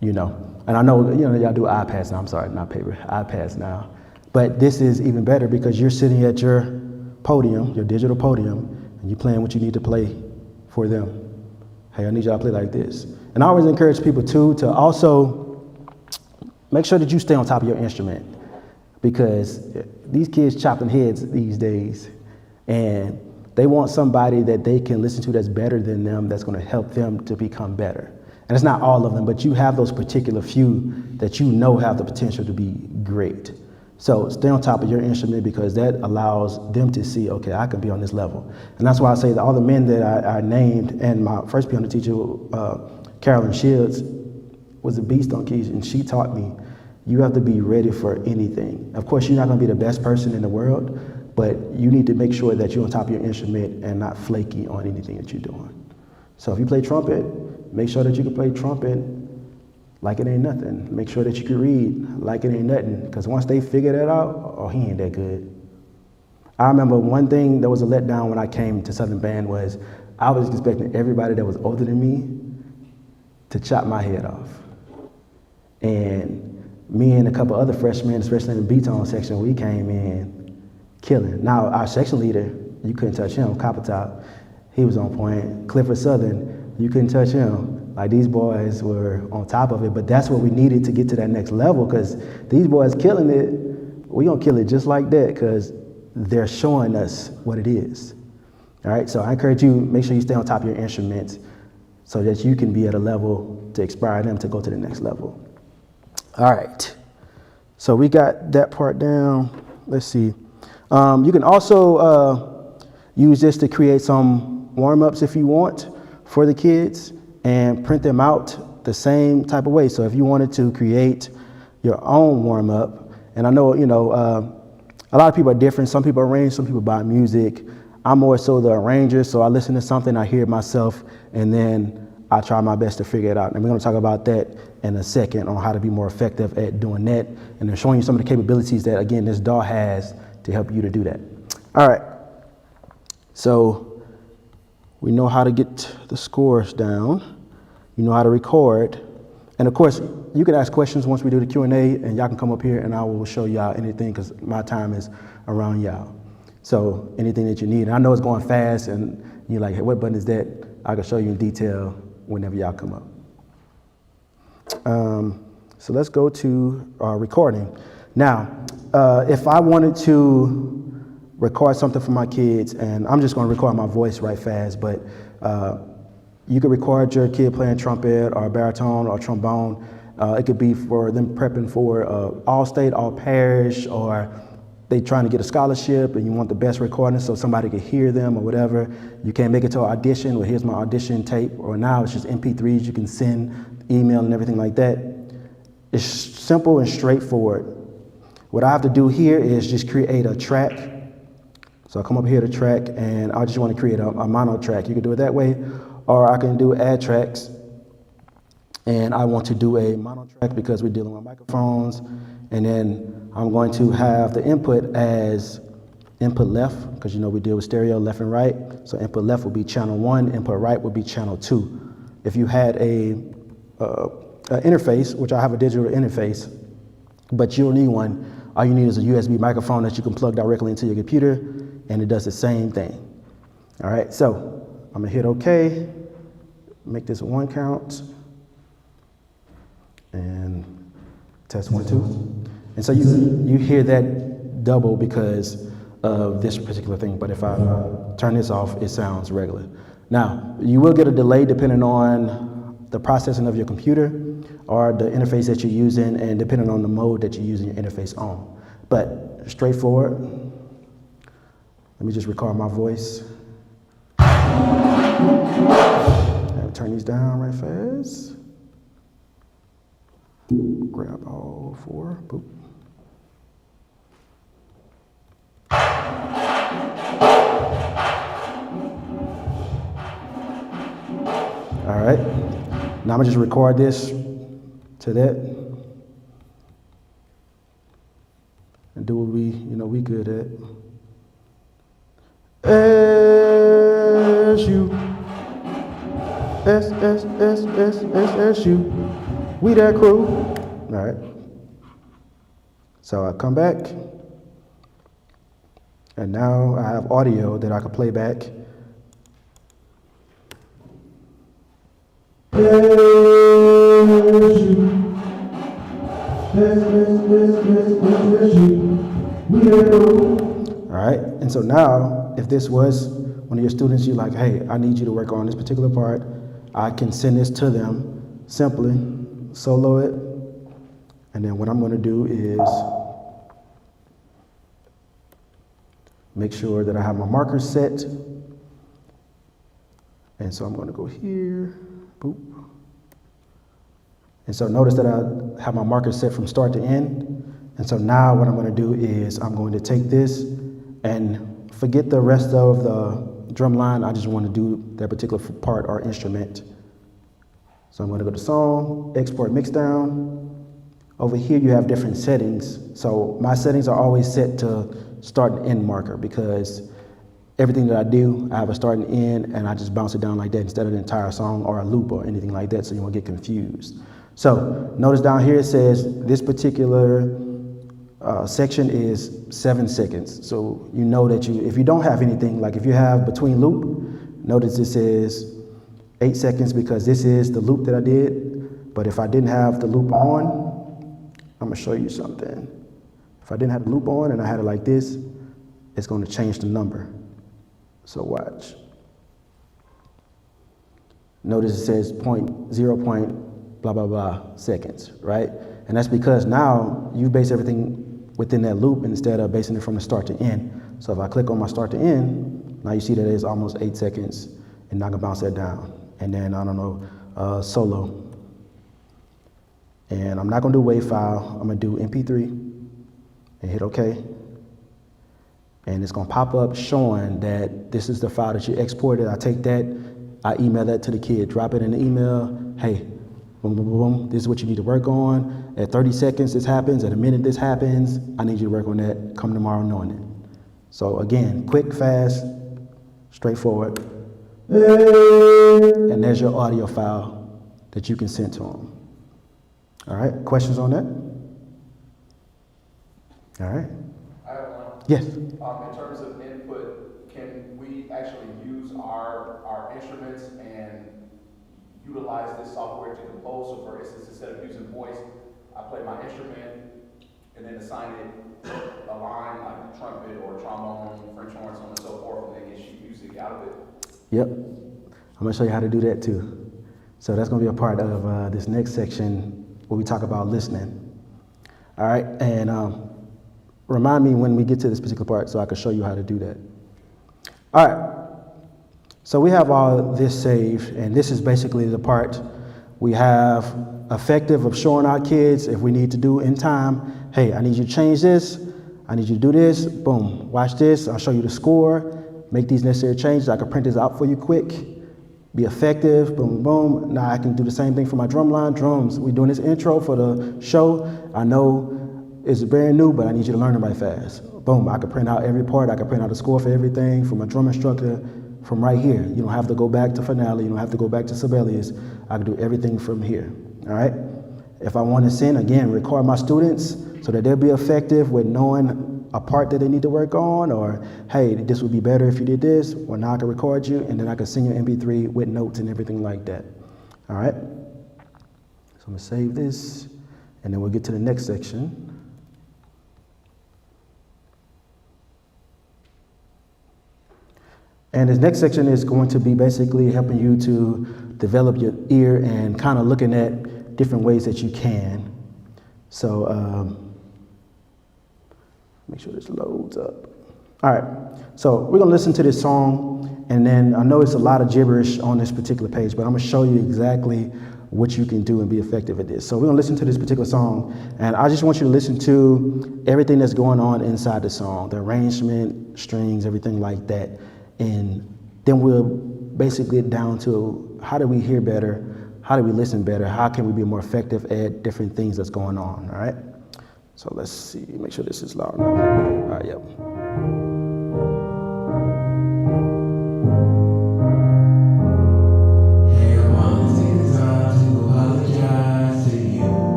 you know. And I know, you know, y'all do iPads now, I'm sorry, not paper, iPads now. But this is even better because you're sitting at your podium, your digital podium, and you're playing what you need to play for them. Hey, I need y'all to play like this. And I always encourage people too to also make sure that you stay on top of your instrument because these kids chopping heads these days and they want somebody that they can listen to that's better than them, that's gonna help them to become better. And it's not all of them, but you have those particular few that you know have the potential to be great. So stay on top of your instrument because that allows them to see, okay, I can be on this level. And that's why I say that all the men that I named and my first piano teacher, Carolyn Shields, was a beast on keys, and she taught me, you have to be ready for anything. Of course, you're not gonna be the best person in the world, but you need to make sure that you're on top of your instrument and not flaky on anything that you're doing. So if you play trumpet, make sure that you can play trumpet like it ain't nothing. Make sure that you can read like it ain't nothing, because once they figure that out, oh, he ain't that good. I remember one thing that was a letdown when I came to Southern Band was I was expecting everybody that was older than me to chop my head off. And me and a couple other freshmen, especially in the B-tone section, we came in killing. Now, our section leader, you couldn't touch him, Copper Top. He was on point. Clifford Southern, you couldn't touch him. Like, these boys were on top of it, but that's what we needed to get to that next level, because these boys killing it, we gonna kill it just like that, because they're showing us what it is. All right, so I encourage you, make sure you stay on top of your instruments so that you can be at a level to inspire them to go to the next level. All right, so we got that part down. Let's see. You can also use this to create some warm-ups if you want for the kids and print them out the same type of way. So if you wanted to create your own warm-up, and I know, you know, a lot of people are different. Some people arrange, some people buy music. I'm more so the arranger, so I listen to something, I hear it myself, and then I try my best to figure it out. And we're gonna talk about that in a second on how to be more effective at doing that, and then showing you some of the capabilities that, again, this DAW has to help you to do that. All right, so we know how to get the scores down. You know how to record. And of course, you can ask questions once we do the Q&A, and y'all can come up here and I will show y'all anything, because my time is around y'all. So anything that you need. And I know it's going fast and you're like, hey, what button is that? I can show you in detail whenever y'all come up. So let's go to recording. Now, if I wanted to record something for my kids, and I'm just gonna record my voice right fast, but you could record your kid playing trumpet or baritone or trombone. It could be for them prepping for all state, all parish, or they trying to get a scholarship and you want the best recording so somebody can hear them or whatever. You can't make it to an audition. Well, here's my audition tape. Or now it's just MP3s you can send, email and everything like that. It's simple and straightforward. What I have to do here is just create a track. So I come up here to track and I just want to create a mono track. You can do it that way, or I can do add tracks. And I want to do a mono track because we're dealing with microphones. And then I'm going to have the input as input left, because you know we deal with stereo left and right. So input left will be channel 1, input right will be channel 2. If you had a interface, which I have a digital interface, but you don't need one, all you need is a USB microphone that you can plug directly into your computer, and it does the same thing. All right, so I'm gonna hit OK, make this 1 count, and test 1, 2. And so you hear that double because of this particular thing, but if I turn this off, it sounds regular. Now, you will get a delay depending on the processing of your computer or the interface that you're using, and depending on the mode that you're using your interface on. But straightforward. Let me just record my voice. And turn these down right fast. Grab all 4. Boop. All right. Now I'm gonna just record this to that and do what we good at. S-U, S-S-S-S-S-S-U, we that crew. All right. So I come back, and now I have audio that I can play back. All right, and so now, if this was one of your students, you're like, hey, I need you to work on this particular part, I can send this to them, simply solo it, and then what I'm gonna do is make sure that I have my markers set, and so I'm gonna go here, boop. And so notice that I have my markers set from start to end. And so now what I'm going to do is I'm going to take this and forget the rest of the drum line. I just want to do that particular part or instrument. So I'm going to go to song, export mixdown. Over here you have different settings. So my settings are always set to start and end marker, because everything that I do, I have a start and end, and I just bounce it down like that instead of the entire song or a loop or anything like that, so you won't get confused. So notice down here it says this particular section is 7 seconds. So you know that if you don't have anything, like if you have between loop, notice it says 8 seconds because this is the loop that I did. But if I didn't have the loop on, I'm gonna show you something. If I didn't have the loop on and I had it like this, it's gonna change the number. So watch. Notice it says 0. Blah, blah, blah seconds, right? And that's because now you base everything within that loop instead of basing it from the start to end. So if I click on my start to end, now you see that it's almost 8 seconds, and I can bounce that down. And then, I don't know, solo. And I'm not gonna do WAV file, I'm gonna do MP3 and hit OK. And it's gonna pop up showing that this is the file that you exported. I take that, I email that to the kid, drop it in the email, hey, boom, boom, boom, boom. This is what you need to work on. At 30 seconds, this happens. At a minute, this happens. I need you to work on that. Come tomorrow knowing it. So again, quick, fast, straightforward. And there's your audio file that you can send to them. All right, questions on that? All right. I have one. Yes. In terms of input, can we actually use our instruments and utilize this software to compose? So for instance, instead of using voice, I play my instrument and then assign it a line like trumpet or trombone, French horn, so on and so forth, and then get sheet music out of it. Yep. I'm gonna show you how to do that too. So that's gonna be a part of this next section where we talk about listening. All right, and remind me when we get to this particular part so I can show you how to do that. All right. So we have all this saved, and this is basically the part we have effective of showing our kids if we need to do in time. Hey, I need you to change this. I need you to do this. Boom. Watch this. I'll show you the score. Make these necessary changes. I can print this out for you quick. Be effective. Boom, boom. Now I can do the same thing for my drum line. Drums. We're doing this intro for the show. I know it's brand new, but I need you to learn it right fast. Boom. I can print out every part. I can print out a score for everything from a drum instructor from right here. You don't have to go back to finale. You don't have to go back to Sibelius. I can do everything from here. All right. If I want to send, again, record my students so that they'll be effective with knowing a part that they need to work on, or, hey, this would be better if you did this, or now I can record you, and then I can send you an MP3 with notes and everything like that. All right? So I'm going to save this, and then we'll get to the next section. And this next section is going to be basically helping you to develop your ear and kind of looking at different ways that you can. So make sure this loads up. All right, so we're gonna listen to this song, and then I know it's a lot of gibberish on this particular page, but I'm gonna show you exactly what you can do and be effective at this. So we're gonna listen to this particular song, and I just want you to listen to everything that's going on inside the song, the arrangement, strings, everything like that. And then we'll basically get down to how do we hear better, how do we listen better, how can we be more effective at different things that's going on, all right? So let's see, make sure this is loud enough. All right, yep.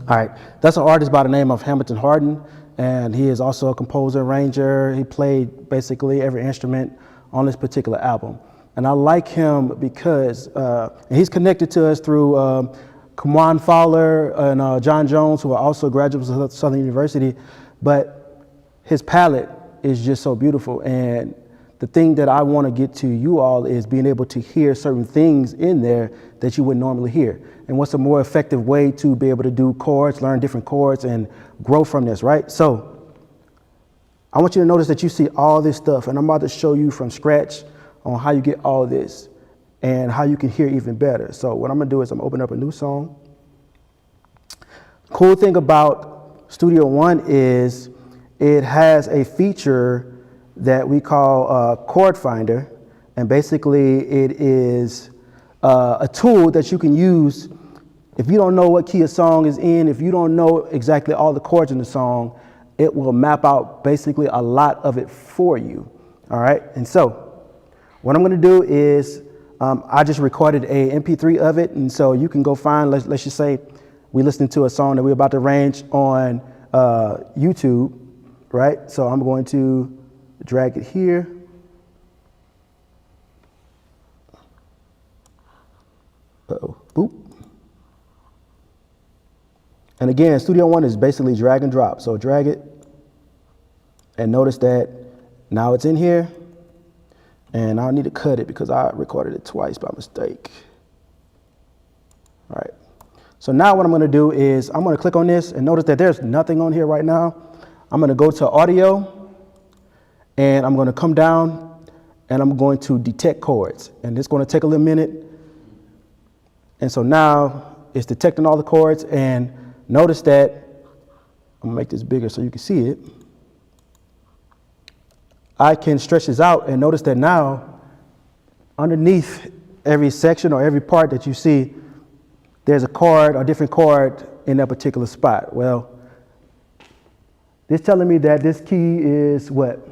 All right, that's an artist by the name of Hamilton Harden, and he is also a composer, arranger. He played basically every instrument on this particular album. And I like him because and he's connected to us through Kamwan Fowler and John Jones, who are also graduates of Southern University. But his palette is just so beautiful. And the thing that I want to get to you all is being able to hear certain things in there that you wouldn't normally hear. And what's a more effective way to be able to do chords, learn different chords, and grow from this, right? So I want you to notice that you see all this stuff, and I'm about to show you from scratch on how you get all this and how you can hear even better. So what I'm gonna do is I'm gonna open up a new song. Cool thing about Studio One is it has a feature that we call Chord Finder, and basically it is a tool that you can use if you don't know what key a song is in, if you don't know exactly all the chords in the song, it will map out basically a lot of it for you. All right, and so what I'm going to do is I just recorded a MP3 of it, and so you can go find, let's just say we listening to a song that we're about to arrange on YouTube, right? So I'm going to drag it here. Uh-oh, boop. And again, Studio One is basically drag and drop. So drag it, and notice that now it's in here, and I need to cut it because I recorded it twice by mistake. All right. So now what I'm gonna do is I'm gonna click on this, and notice that there's nothing on here right now. I'm gonna go to audio, and I'm gonna come down, and I'm going to detect chords. And it's gonna take a little minute. And so now it's detecting all the chords, and notice that, I'm gonna make this bigger so you can see it. I can stretch this out, and notice that now underneath every section or every part that you see, there's a chord or different chord in that particular spot. Well, this telling me that this key is what?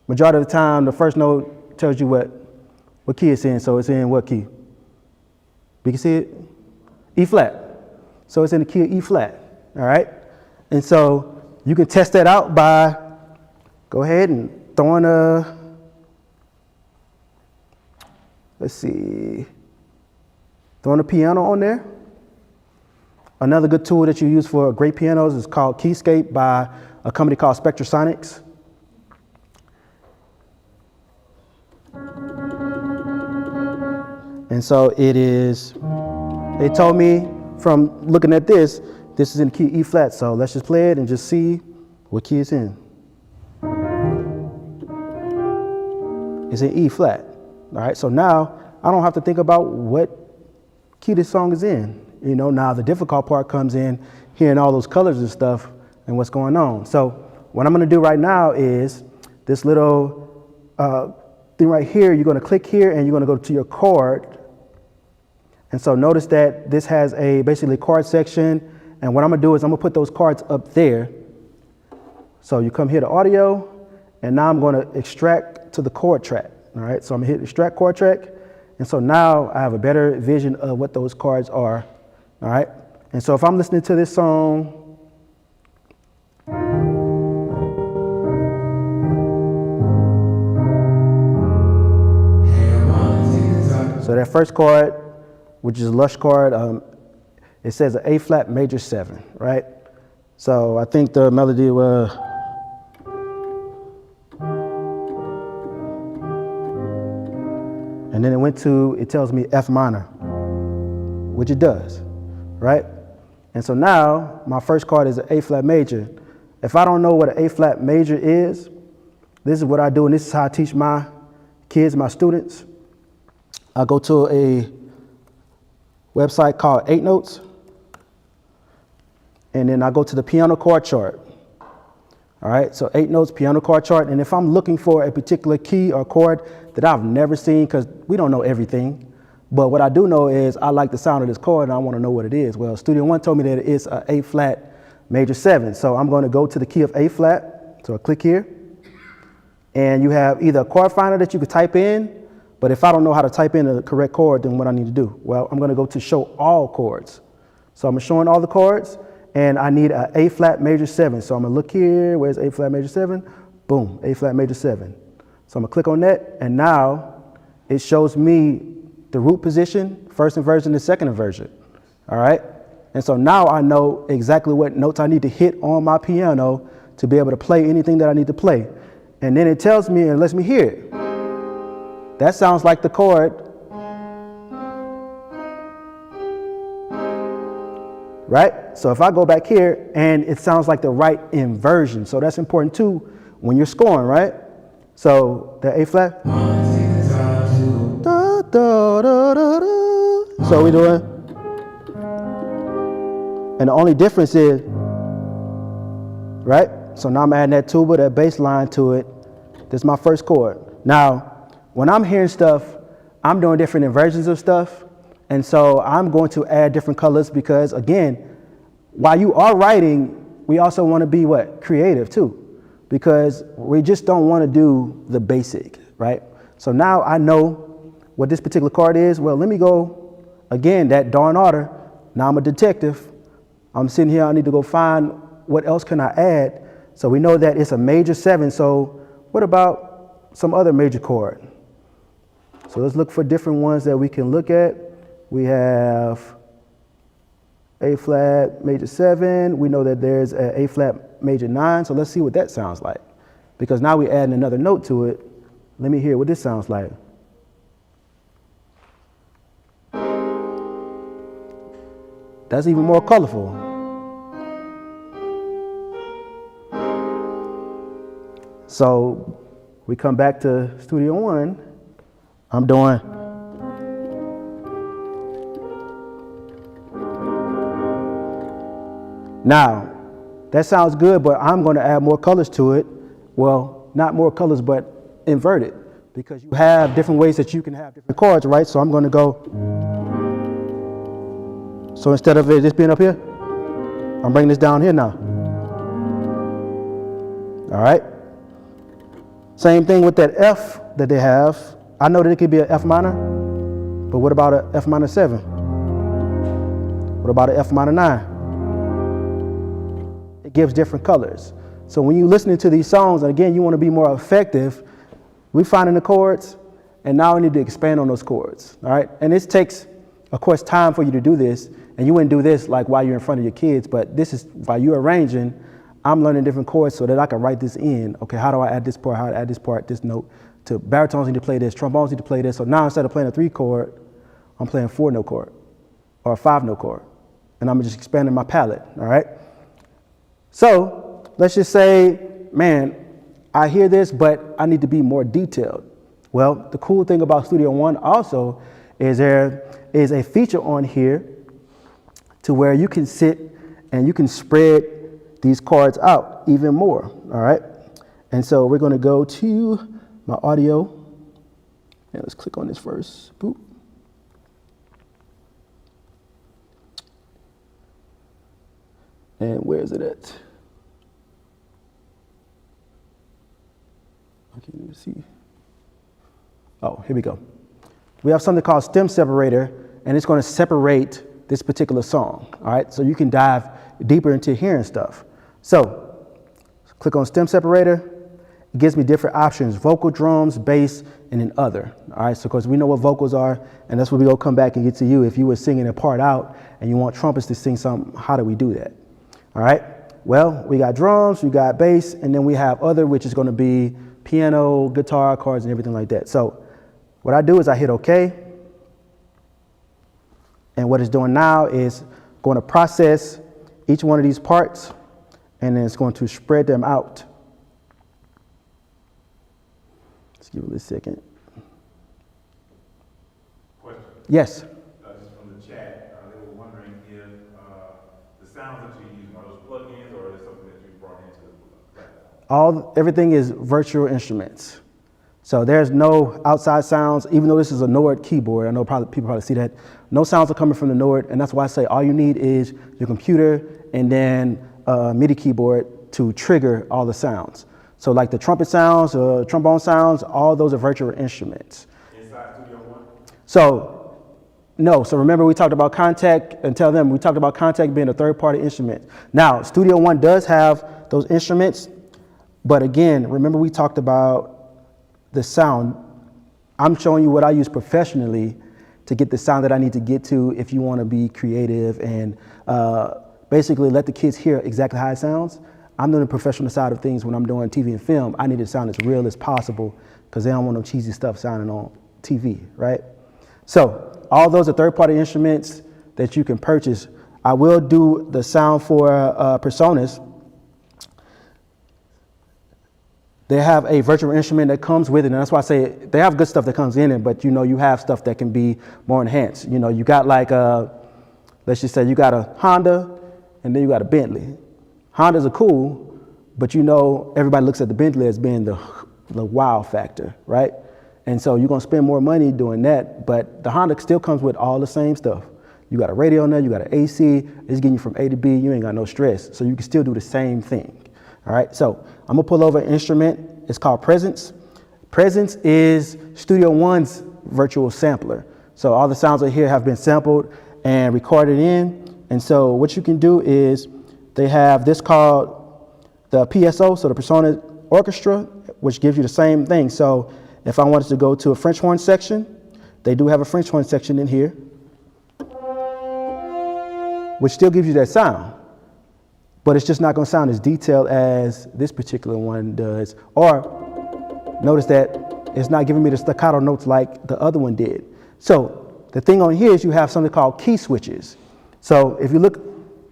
Majority of the time, the first note tells you what key it's in, so it's in what key? We can see it? E flat. So it's in the key of E flat, all right? And so you can test that out by go ahead and throwing a, let's see, throwing a piano on there. Another good tool that you use for great pianos is called Keyscape by a company called Spectrasonics. And so it is, they told me from looking at this is in key E flat. So let's just play it and just see what key it's in. It's in E flat. All right, so now I don't have to think about what key this song is in. You know, now the difficult part comes in hearing all those colors and stuff and what's going on. So what I'm gonna do right now is this little thing right here, you're gonna click here and you're gonna go to your chord. And so notice that this has a basically chord section. And what I'm gonna do is I'm gonna put those chords up there. So you come here to audio, and now I'm gonna extract to the chord track. All right, so I'm gonna hit extract chord track. And so now I have a better vision of what those chords are. All right, and so if I'm listening to this song, so that first chord, which is a lush chord, it says an A flat major 7, right? So I think the melody was, and then it went to, it tells me F minor, which it does, right? And so now my first chord is an A flat major. If I don't know what an A flat major is, this is what I do, and this is how I teach my kids, my students. I go to a website called 8 Notes, and then I go to the piano chord chart. All right, so 8 Notes, piano chord chart, and if I'm looking for a particular key or chord that I've never seen, because we don't know everything, but what I do know is I like the sound of this chord and I want to know what it is. Well, Studio One told me that it's an A flat major 7, so I'm going to go to the key of A flat, so I click here, and you have either a chord finder that you could type in, but if I don't know how to type in the correct chord, then what I need to do? Well, I'm going to go to show all chords. So I'm showing all the chords, and I need an A flat major 7. So I'm gonna look here, where's A flat major 7? Boom, A flat major 7. So I'm gonna click on that, and now it shows me the root position, first inversion and second inversion, all right? And so now I know exactly what notes I need to hit on my piano to be able to play anything that I need to play. And then it tells me and lets me hear it. That sounds like the chord, right? So if I go back here, and it sounds like the right inversion. So that's important too when you're scoring, right? So the A flat. Da, da, da, da, da. So we doing. And the only difference is, right? So now I'm adding that tuba, that bass line to it. This is my first chord. Now, when I'm hearing stuff, I'm doing different inversions of stuff. And so I'm going to add different colors because, again, while you are writing, we also want to be what? Creative too. Because we just don't want to do the basic, right? So now I know what this particular chord is. Well, let me go, again, that darn order. Now I'm a detective. I'm sitting here, I need to go find what else can I add. So we know that it's a major 7. So what about some other major chord? So let's look for different ones that we can look at. We have A flat major 7. We know that there's A flat major 9. So let's see what that sounds like. Because now we're adding another note to it. Let me hear what this sounds like. That's even more colorful. So we come back to Studio One. I'm doing. Now, that sounds good, but I'm going to add more colors to it. Well, not more colors, but invert it. Because you have different ways that you can have different chords, right? So I'm going to go. So instead of it just being up here, I'm bringing this down here now. All right. Same thing with that F that they have. I know that it could be an F minor, but what about an F minor 7? What about an F minor 9? It gives different colors. So when you're listening to these songs, and again, you want to be more effective, we're finding the chords, and now we need to expand on those chords, all right? And this takes, of course, time for you to do this, and you wouldn't do this like while you're in front of your kids, but this is, while you're arranging, I'm learning different chords so that I can write this in. Okay, how do I add this part, how to add this part, this note, to baritones need to play this, trombones need to play this. So now instead of playing a 3 chord, I'm playing a 4 note chord, or a 5 note chord, and I'm just expanding my palette, all right? So let's just say, man, I hear this, but I need to be more detailed. Well, the cool thing about Studio One also is there is a feature on here to where you can sit and you can spread these chords out even more, all right? And so we're gonna go to my audio, and let's click on this first, boop. And where is it at? I can't even see. Oh, here we go. We have something called stem separator, and it's gonna separate this particular song, all right? So you can dive deeper into hearing stuff. So click on stem separator. It gives me different options: vocal, drums, bass, and then other. All right, so because we know what vocals are, and that's where we go come back and get to you. If you were singing a part out and you want trumpets to sing something, how do we do that? All right, well, we got drums, we got bass, and then we have other, which is going to be piano, guitar, chords, and everything like that. So what I do is I hit OK. And what it's doing now is going to process each one of these parts, and then it's going to spread them out. Let's give it a second. Question. Yes. Just from the chat, they were wondering if the sounds that you're using, are those plugins or is it something that you brought into the platform? Everything is virtual instruments. So there's no outside sounds, even though this is a Nord keyboard. I know people probably see that. No sounds are coming from the Nord, and that's why I say all you need is your computer and then a MIDI keyboard to trigger all the sounds. So like the trumpet sounds, trombone sounds, all those are virtual instruments. Inside Studio One? So No, so remember we talked about contact, and tell them we talked about contact being a third-party instrument. Now, Studio One does have those instruments, but again, remember we talked about the sound. I'm showing you what I use professionally to get the sound that I need to get to if you want to be creative and basically let the kids hear exactly how it sounds. I'm doing the professional side of things when I'm doing TV and film. I need it to sound as real as possible because they don't want no cheesy stuff sounding on TV, right? So all those are third-party instruments that you can purchase. I will do the sound for Personas. They have a virtual instrument that comes with it, and that's why I say they have good stuff that comes in it, but you know, you have stuff that can be more enhanced. You know, you got like let's just say you got a Honda and then you got a Bentley. Hondas are cool, but you know, everybody looks at the Bentley as being the wow factor, right? And so you're gonna spend more money doing that, but the Honda still comes with all the same stuff. You got a radio in there, you got an AC, it's getting you from A to B, you ain't got no stress. So you can still do the same thing, all right? So I'm gonna pull over an instrument, it's called Presence. Presence is Studio One's virtual sampler. So all the sounds I hear have been sampled and recorded in. And so what you can do is, they have this called the PSO, so the Persona Orchestra, which gives you the same thing. So if I wanted to go to a French horn section, they do have a French horn section in here, which still gives you that sound, but it's just not going to sound as detailed as this particular one does. Or notice that it's not giving me the staccato notes like the other one did. So the thing on here is you have something called key switches. So if you look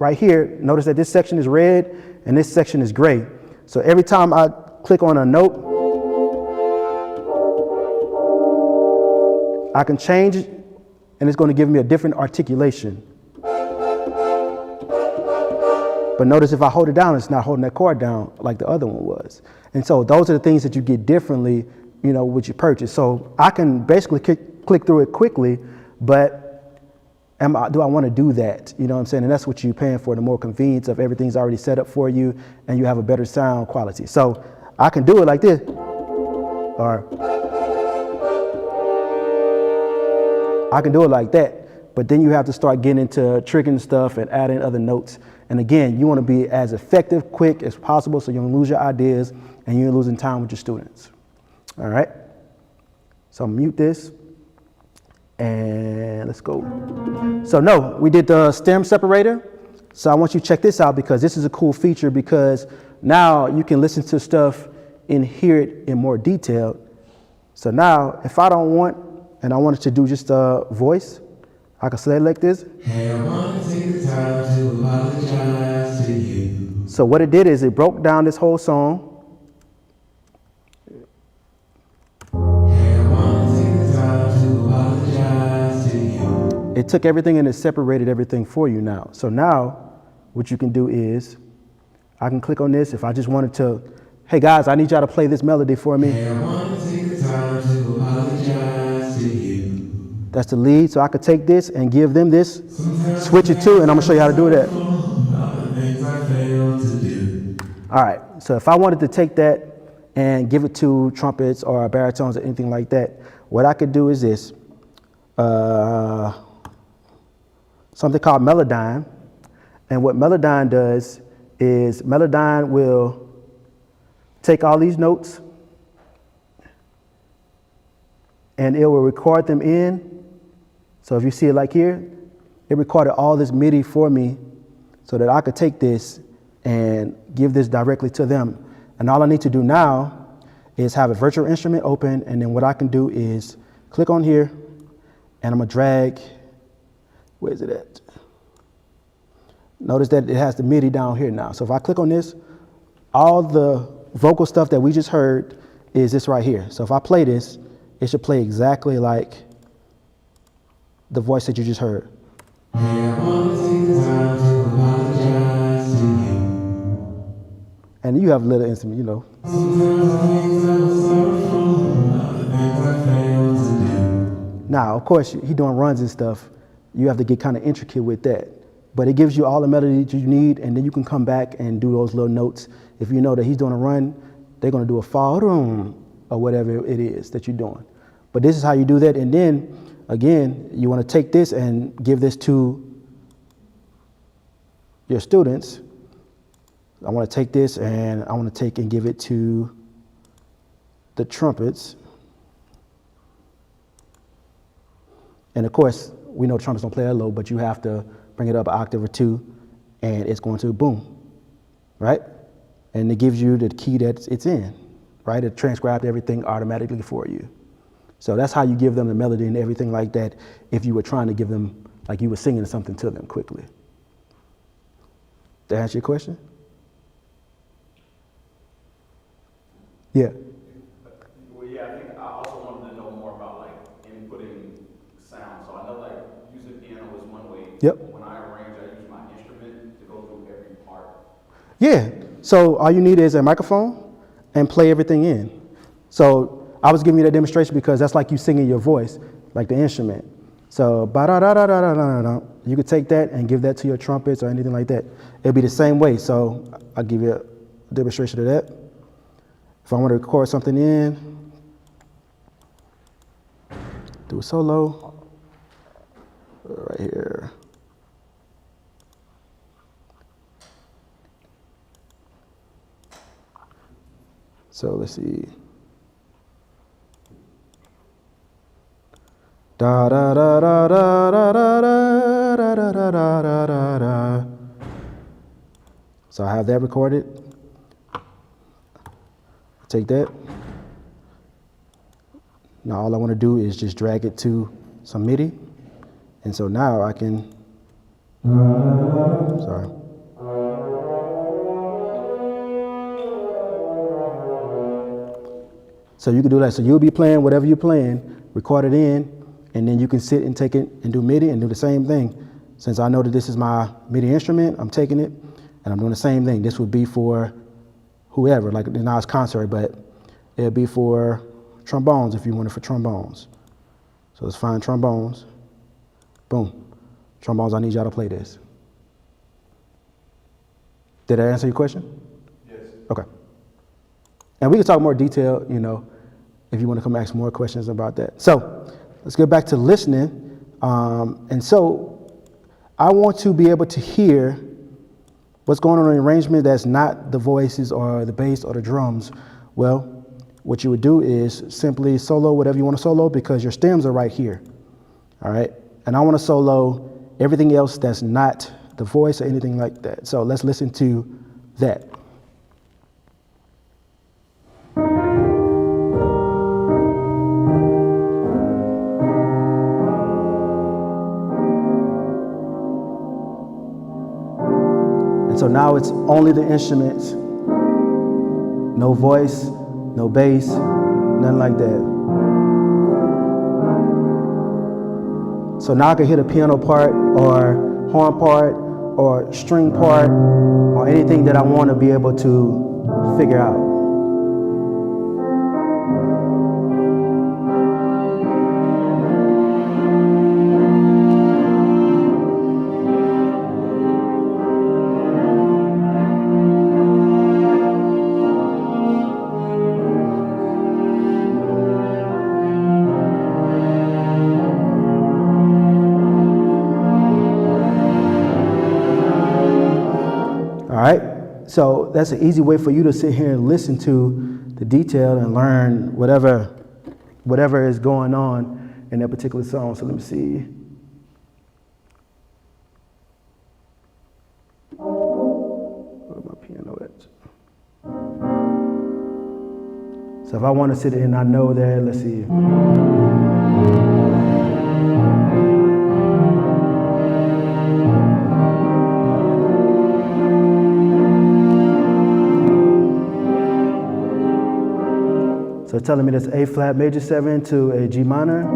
right here, notice that this section is red and this section is gray. So every time I click on a note, I can change it and it's going to give me a different articulation. But notice if I hold it down, it's not holding that chord down like the other one was. And so those are the things that you get differently, you know, with your purchase. So I can basically click through it quickly, but do I want to do that? You know what I'm saying? And that's what you're paying for, the more convenience of everything's already set up for you and you have a better sound quality. So I can do it like this, or I can do it like that. But then you have to start getting into triggering stuff and adding other notes. And again, you want to be as effective, quick as possible so you don't lose your ideas and you're losing time with your students. All right? So mute this. And let's go. So no, we did the stem separator. So I want you to check this out because this is a cool feature because now you can listen to stuff and hear it in more detail. So now if I don't want, and I wanted to do just a voice, I can select this. Hey, I want to take the time to apologize to you. So what it did is it broke down this whole song. It took everything and it separated everything for you now. So now what you can do is I can click on this. If I just wanted to, hey guys, I need y'all to play this melody for me. Hey, I want to take the time to apologize to you. That's the lead. So I could take this and give them this, switch it to, and I'm gonna show you how to do that. All right, so if I wanted to take that and give it to trumpets or baritones or anything like that, what I could do is this. Something called Melodyne. And what Melodyne does is Melodyne will take all these notes and it will record them in. So if you see it like here, it recorded all this MIDI for me so that I could take this and give this directly to them. And all I need to do now is have a virtual instrument open, and then what I can do is click on here and I'm gonna drag, where is it at? Notice that it has the MIDI down here now. So if I click on this, all the vocal stuff that we just heard is this right here. So if I play this, it should play exactly like the voice that you just heard. And you have a little instrument, you know. Now, of course, he doing runs and stuff. You have to get kind of intricate with that. But it gives you all the melody that you need, and then you can come back and do those little notes. If you know that he's doing a run, they're going to do a fall or whatever it is that you're doing. But this is how you do that. And then again, you want to take this and give this to your students. I want to take this and I want to take and give it to the trumpets. And of course, we know trumpets don't play that low, but you have to bring it up an octave or two, and it's going to boom, right? And it gives you the key that it's in, right? It transcribed everything automatically for you. So that's how you give them the melody and everything like that if you were trying to give them, like you were singing something to them quickly. Did that answer your question? Yeah. Well, yeah, I think I also wanted to know more about like inputting sound. So I know like using piano is one way. Yep. When I arrange, I use my instrument to go through every part. Yeah. So all you need is a microphone and play everything in. So I was giving you that demonstration because that's like you singing your voice, like the instrument. So ba-da-da-da-da-da-da-da. You could take that and give that to your trumpets or anything like that. It'll be the same way. So I'll give you a demonstration of that. If I want to record something in, do a solo right here. So let's see. Da da da da da da da da da da da da da. So I have that recorded. Take that. Now all I want to do is just drag it to some MIDI. And so now I can, sorry. So you can do that. So you'll be playing whatever you're playing, record it in, and then you can sit and take it and do MIDI and do the same thing. Since I know that this is my MIDI instrument, I'm taking it and I'm doing the same thing. This would be for whoever, like now it's concert, but it'll be for trombones if you want it for trombones. So let's find trombones. Boom. Trombones, I need y'all to play this. Did I answer your question? Yes. Okay. And we can talk more detail, you know, if you want to come ask more questions about that. So let's get back to listening. And so I want to be able to hear what's going on in the arrangement that's not the voices or the bass or the drums. Well, what you would do is simply solo whatever you want to solo because your stems are right here. All right. And I want to solo everything else that's not the voice or anything like that. So let's listen to that. And so now it's only the instruments, no voice, no bass, nothing like that. So now I can hit a piano part or horn part or string part or anything that I want to be able to figure out. So that's an easy way for you to sit here and listen to the detail and learn whatever is going on in that particular song. So let me see. Where's my piano at? So if I want to sit and I know that, let's see. So it's telling me that's A flat major 7 to a G minor.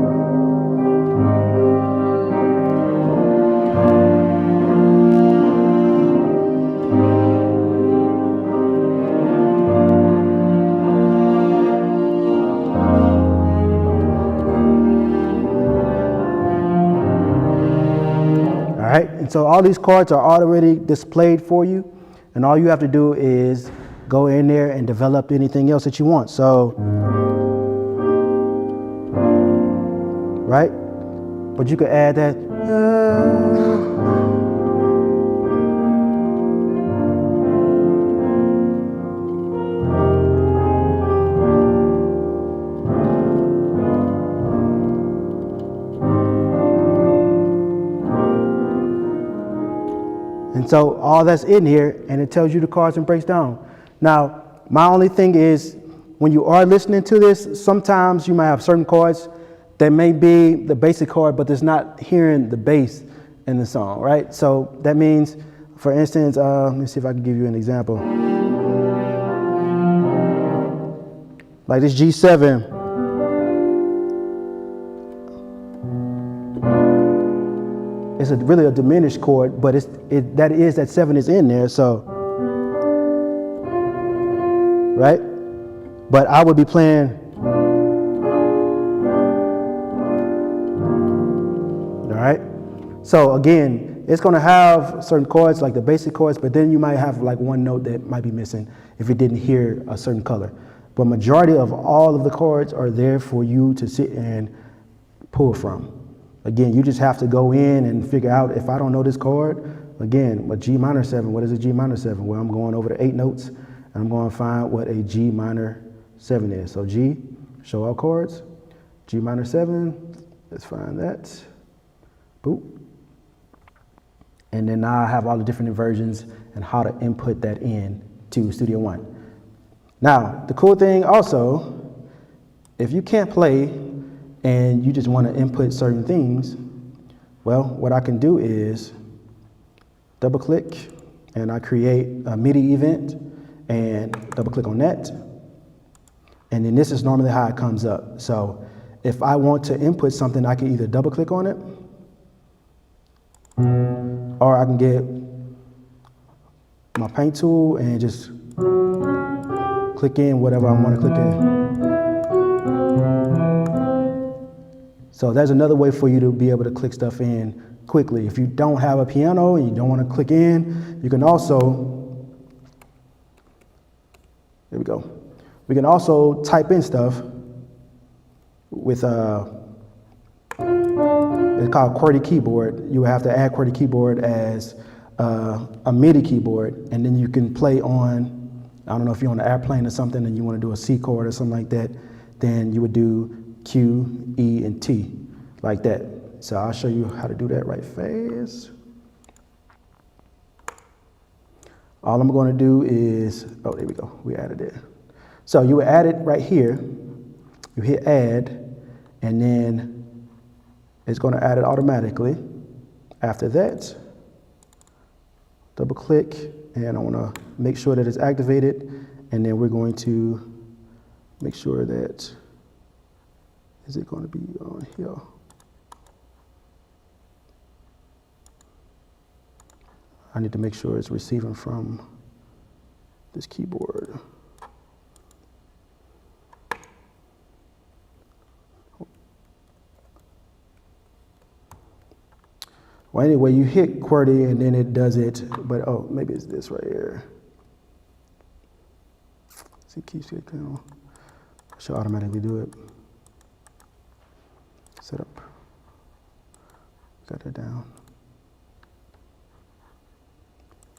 All right, and so all these chords are already displayed for you, and all you have to do is go in there and develop anything else that you want. So, right? But you could add that. And so all that's in here, and it tells you the chords and breaks down. Now, my only thing is, when you are listening to this, sometimes you might have certain chords that may be the basic chord, but there's not hearing the bass in the song, right? So that means, for instance, let me see if I can give you an example. Like this G7. It's really a diminished chord, but that 7 is in there, so, right? But I would be playing, all right? So again, it's gonna have certain chords, like the basic chords, but then you might have like one note that might be missing if you didn't hear a certain color. But majority of all of the chords are there for you to sit and pull from. Again, you just have to go in and figure out, if I don't know this chord, again, a G minor 7, what is a G minor 7? Well, I'm going over the 8 notes, and I'm going to find what a G minor 7 is. So G, show all chords, G minor 7, let's find that, boop. And then now I have all the different versions and how to input that in to Studio One. Now, the cool thing also, if you can't play and you just want to input certain things, well, what I can do is double click and I create a MIDI event and double click on that. And then this is normally how it comes up. So if I want to input something, I can either double click on it, or I can get my paint tool and just click in whatever I want to click in. So there's another way for you to be able to click stuff in quickly. If you don't have a piano and you don't want to click in, you can also, there we go. We can also type in stuff with it's called QWERTY keyboard. You would have to add QWERTY keyboard as a MIDI keyboard, and then you can play on, I don't know if you're on an airplane or something and you want to do a C chord or something like that, then you would do Q, E, and T, like that. So I'll show you how to do that right fast. All I'm going to do is, oh, there we go, we added it. So you would add it right here, you hit add, and then it's going to add it automatically. After that, double click, and I want to make sure that it's activated, and then we're going to make sure that, is it going to be on here? I need to make sure it's receiving from this keyboard. Well, anyway, you hit QWERTY and then it does it, but oh, maybe it's this right here. See, keeps it going. Should automatically do it. Set up. Got that down.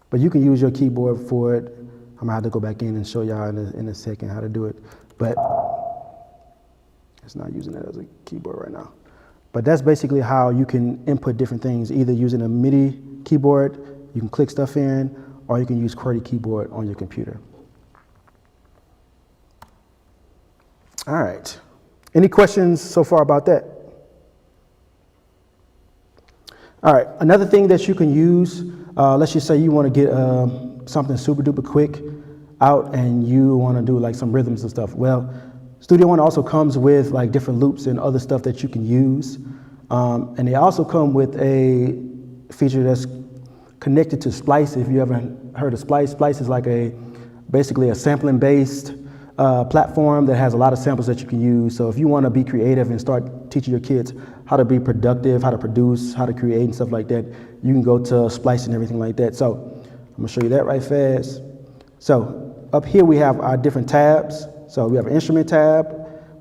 But you can use your keyboard for it. I'm gonna have to go back in and show y'all in a second how to do it. But it's not using it as a keyboard right now. But that's basically how you can input different things, either using a MIDI keyboard, you can click stuff in, or you can use QWERTY keyboard on your computer. All right. Any questions so far about that? All right, another thing that you can use, let's just say you want to get something super duper quick out and you want to do like some rhythms and stuff. Well, Studio One also comes with like different loops and other stuff that you can use. And they also come with a feature that's connected to Splice. If you ever heard of Splice, Splice is like basically a sampling based platform that has a lot of samples that you can use. So if you want to be creative and start teaching your kids how to be productive, how to produce, how to create and stuff like that, you can go to Splice and everything like that. So I'm gonna show you that right fast. So up here we have our different tabs. So we have an instrument tab,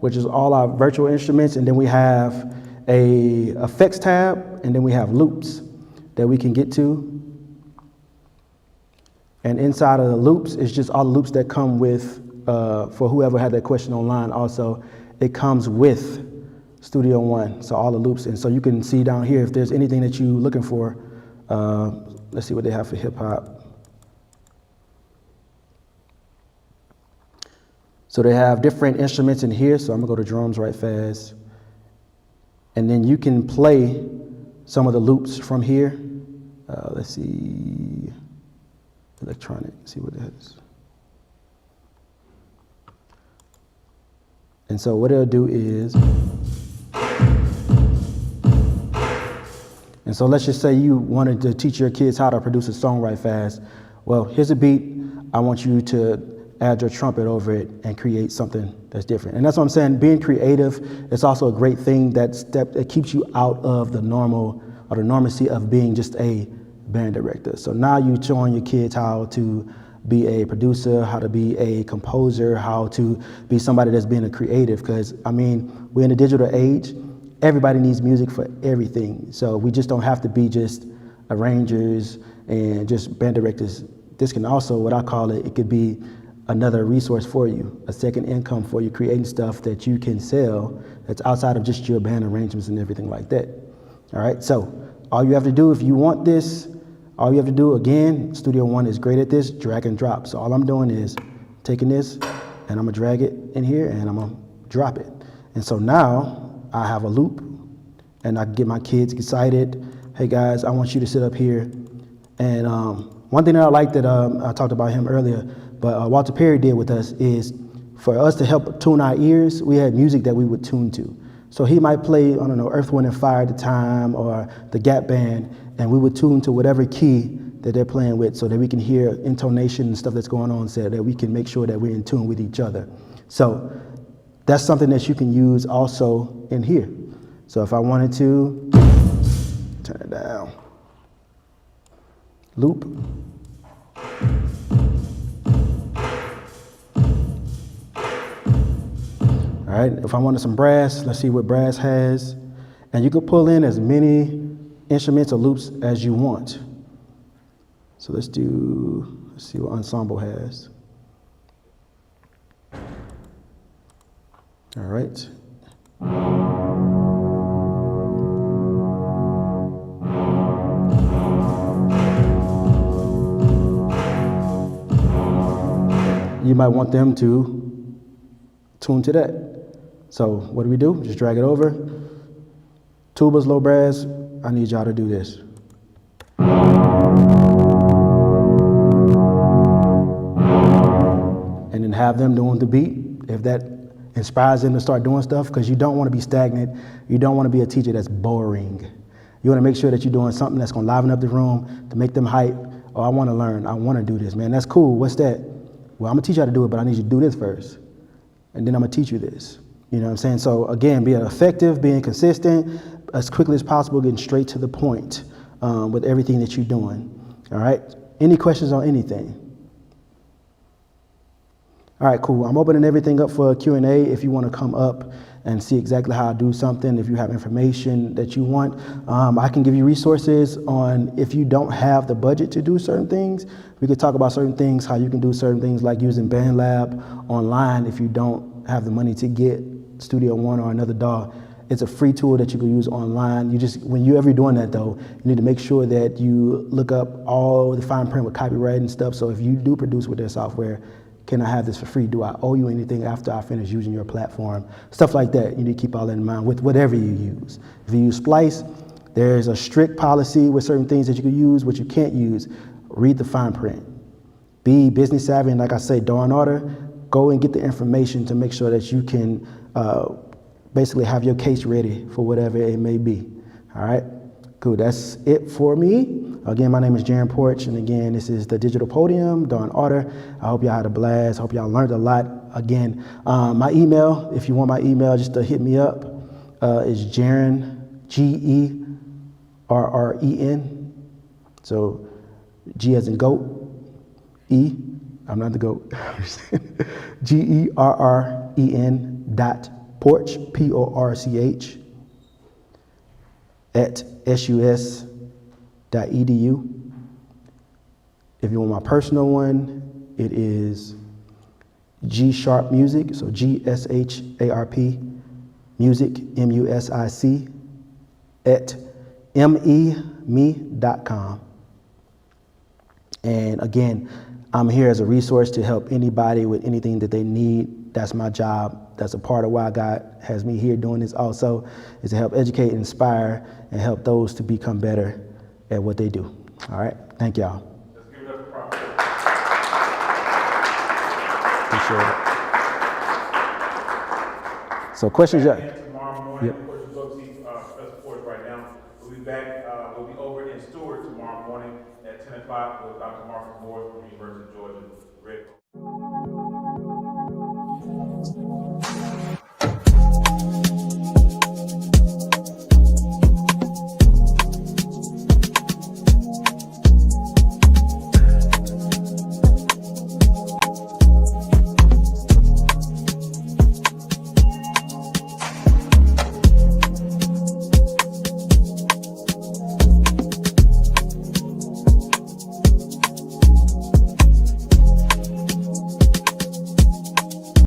which is all our virtual instruments, and then we have a effects tab, and then we have loops that we can get to. And inside of the loops is just all the loops that come with, for whoever had that question online also, it comes with Studio One, so all the loops. And so you can see down here if there's anything that you're looking for. Let's see what they have for hip hop. So they have different instruments in here, so I'm gonna go to drums right fast. And then you can play some of the loops from here. Let's see, electronic, see what it is. And so what it'll do is, and so let's just say you wanted to teach your kids how to produce a song right fast. Well, here's a beat. I want you to add your trumpet over it and create something that's different. And that's what I'm saying, being creative is also a great thing that keeps you out of the normal or the normacy of being just a band director. So now you're showing your kids how to be a producer, how to be a composer, how to be somebody that's being a creative. Because I mean, we're in a digital age. Everybody needs music for everything. So we just don't have to be just arrangers and just band directors. This can also, what I call it, it could be another resource for you, a second income for you, creating stuff that you can sell that's outside of just your band arrangements and everything like that. All right, so all you have to do if you want this, all you have to do, again, Studio One is great at this, drag and drop. So all I'm doing is taking this and I'm gonna drag it in here and I'm gonna drop it. And so now I have a loop and I can get my kids excited. Hey guys, I want you to sit up here. And one thing that I like that I talked about him earlier, but Walter Perry did with us is for us to help tune our ears, we had music that we would tune to. So he might play, I don't know, Earth, Wind, and Fire at the time or the Gap Band, and we would tune to whatever key that they're playing with so that we can hear intonation and stuff that's going on so that we can make sure that we're in tune with each other. So that's something that you can use also in here. So if I wanted to, turn it down, loop. All right, if I wanted some brass, let's see what brass has. And you can pull in as many instruments or loops as you want. So let's see what ensemble has. All right. You might want them to tune to that. So what do? Just drag it over. Tubas, low brass, I need y'all to do this. And then have them doing the beat, if that inspires them to start doing stuff, because you don't want to be stagnant. You don't want to be a teacher that's boring. You want to make sure that you're doing something that's going to liven up the room, to make them hype. Oh, I want to learn. I want to do this, man. That's cool. What's that? Well, I'm going to teach you how to do it, but I need you to do this first. And then I'm going to teach you this. You know what I'm saying? So again, being effective, being consistent, as quickly as possible, getting straight to the point with everything that you're doing. All right? Any questions on anything? All right, cool. I'm opening everything up for Q&A if you want to come up and see exactly how I do something. If you have information that you want, I can give you resources on if you don't have the budget to do certain things. We could talk about certain things, how you can do certain things like using BandLab online if you don't have the money to get Studio One or another DAW. It's a free tool that you can use online. You just, when you're ever doing that though, you need to make sure that you look up all the fine print with copyright and stuff. So if you do produce with their software, can I have this for free? Do I owe you anything after I finish using your platform? Stuff like that, you need to keep all that in mind with whatever you use. If you use Splice, there's a strict policy with certain things that you can use, what you can't use. Read the fine print. Be business savvy, and like I say, DAW in order. Go and get the information to make sure that you can basically have your case ready for whatever it may be. All right, cool, that's it for me. Again, my name is Jaron Porch, and again, this is the Digital Podium, DAW in order. I hope y'all had a blast, hope y'all learned a lot. Again, my email, if you want my email, just to hit me up, is Jaron, Gerren, so G as in goat, E, I'm not the goat, GERREN.Porch, PORCH, at sus.edu. If you want my personal one, it is G Sharp Music, so GSHARP Music, MUSIC, at me.com. And again, I'm here as a resource to help anybody with anything that they need. That's my job. That's a part of why God has me here doing this also, is to help educate, inspire, and help those to become better at what they do. All right, thank y'all. Let's give it up for Prophet. Appreciate it. So questions, y'all? Back in tomorrow morning, Yep. of course, you go see Special Force right now. We'll be back, we'll be over in Stewart tomorrow morning at 10 o'clock with Dr. Marcus Moore from the University of Georgia. Red.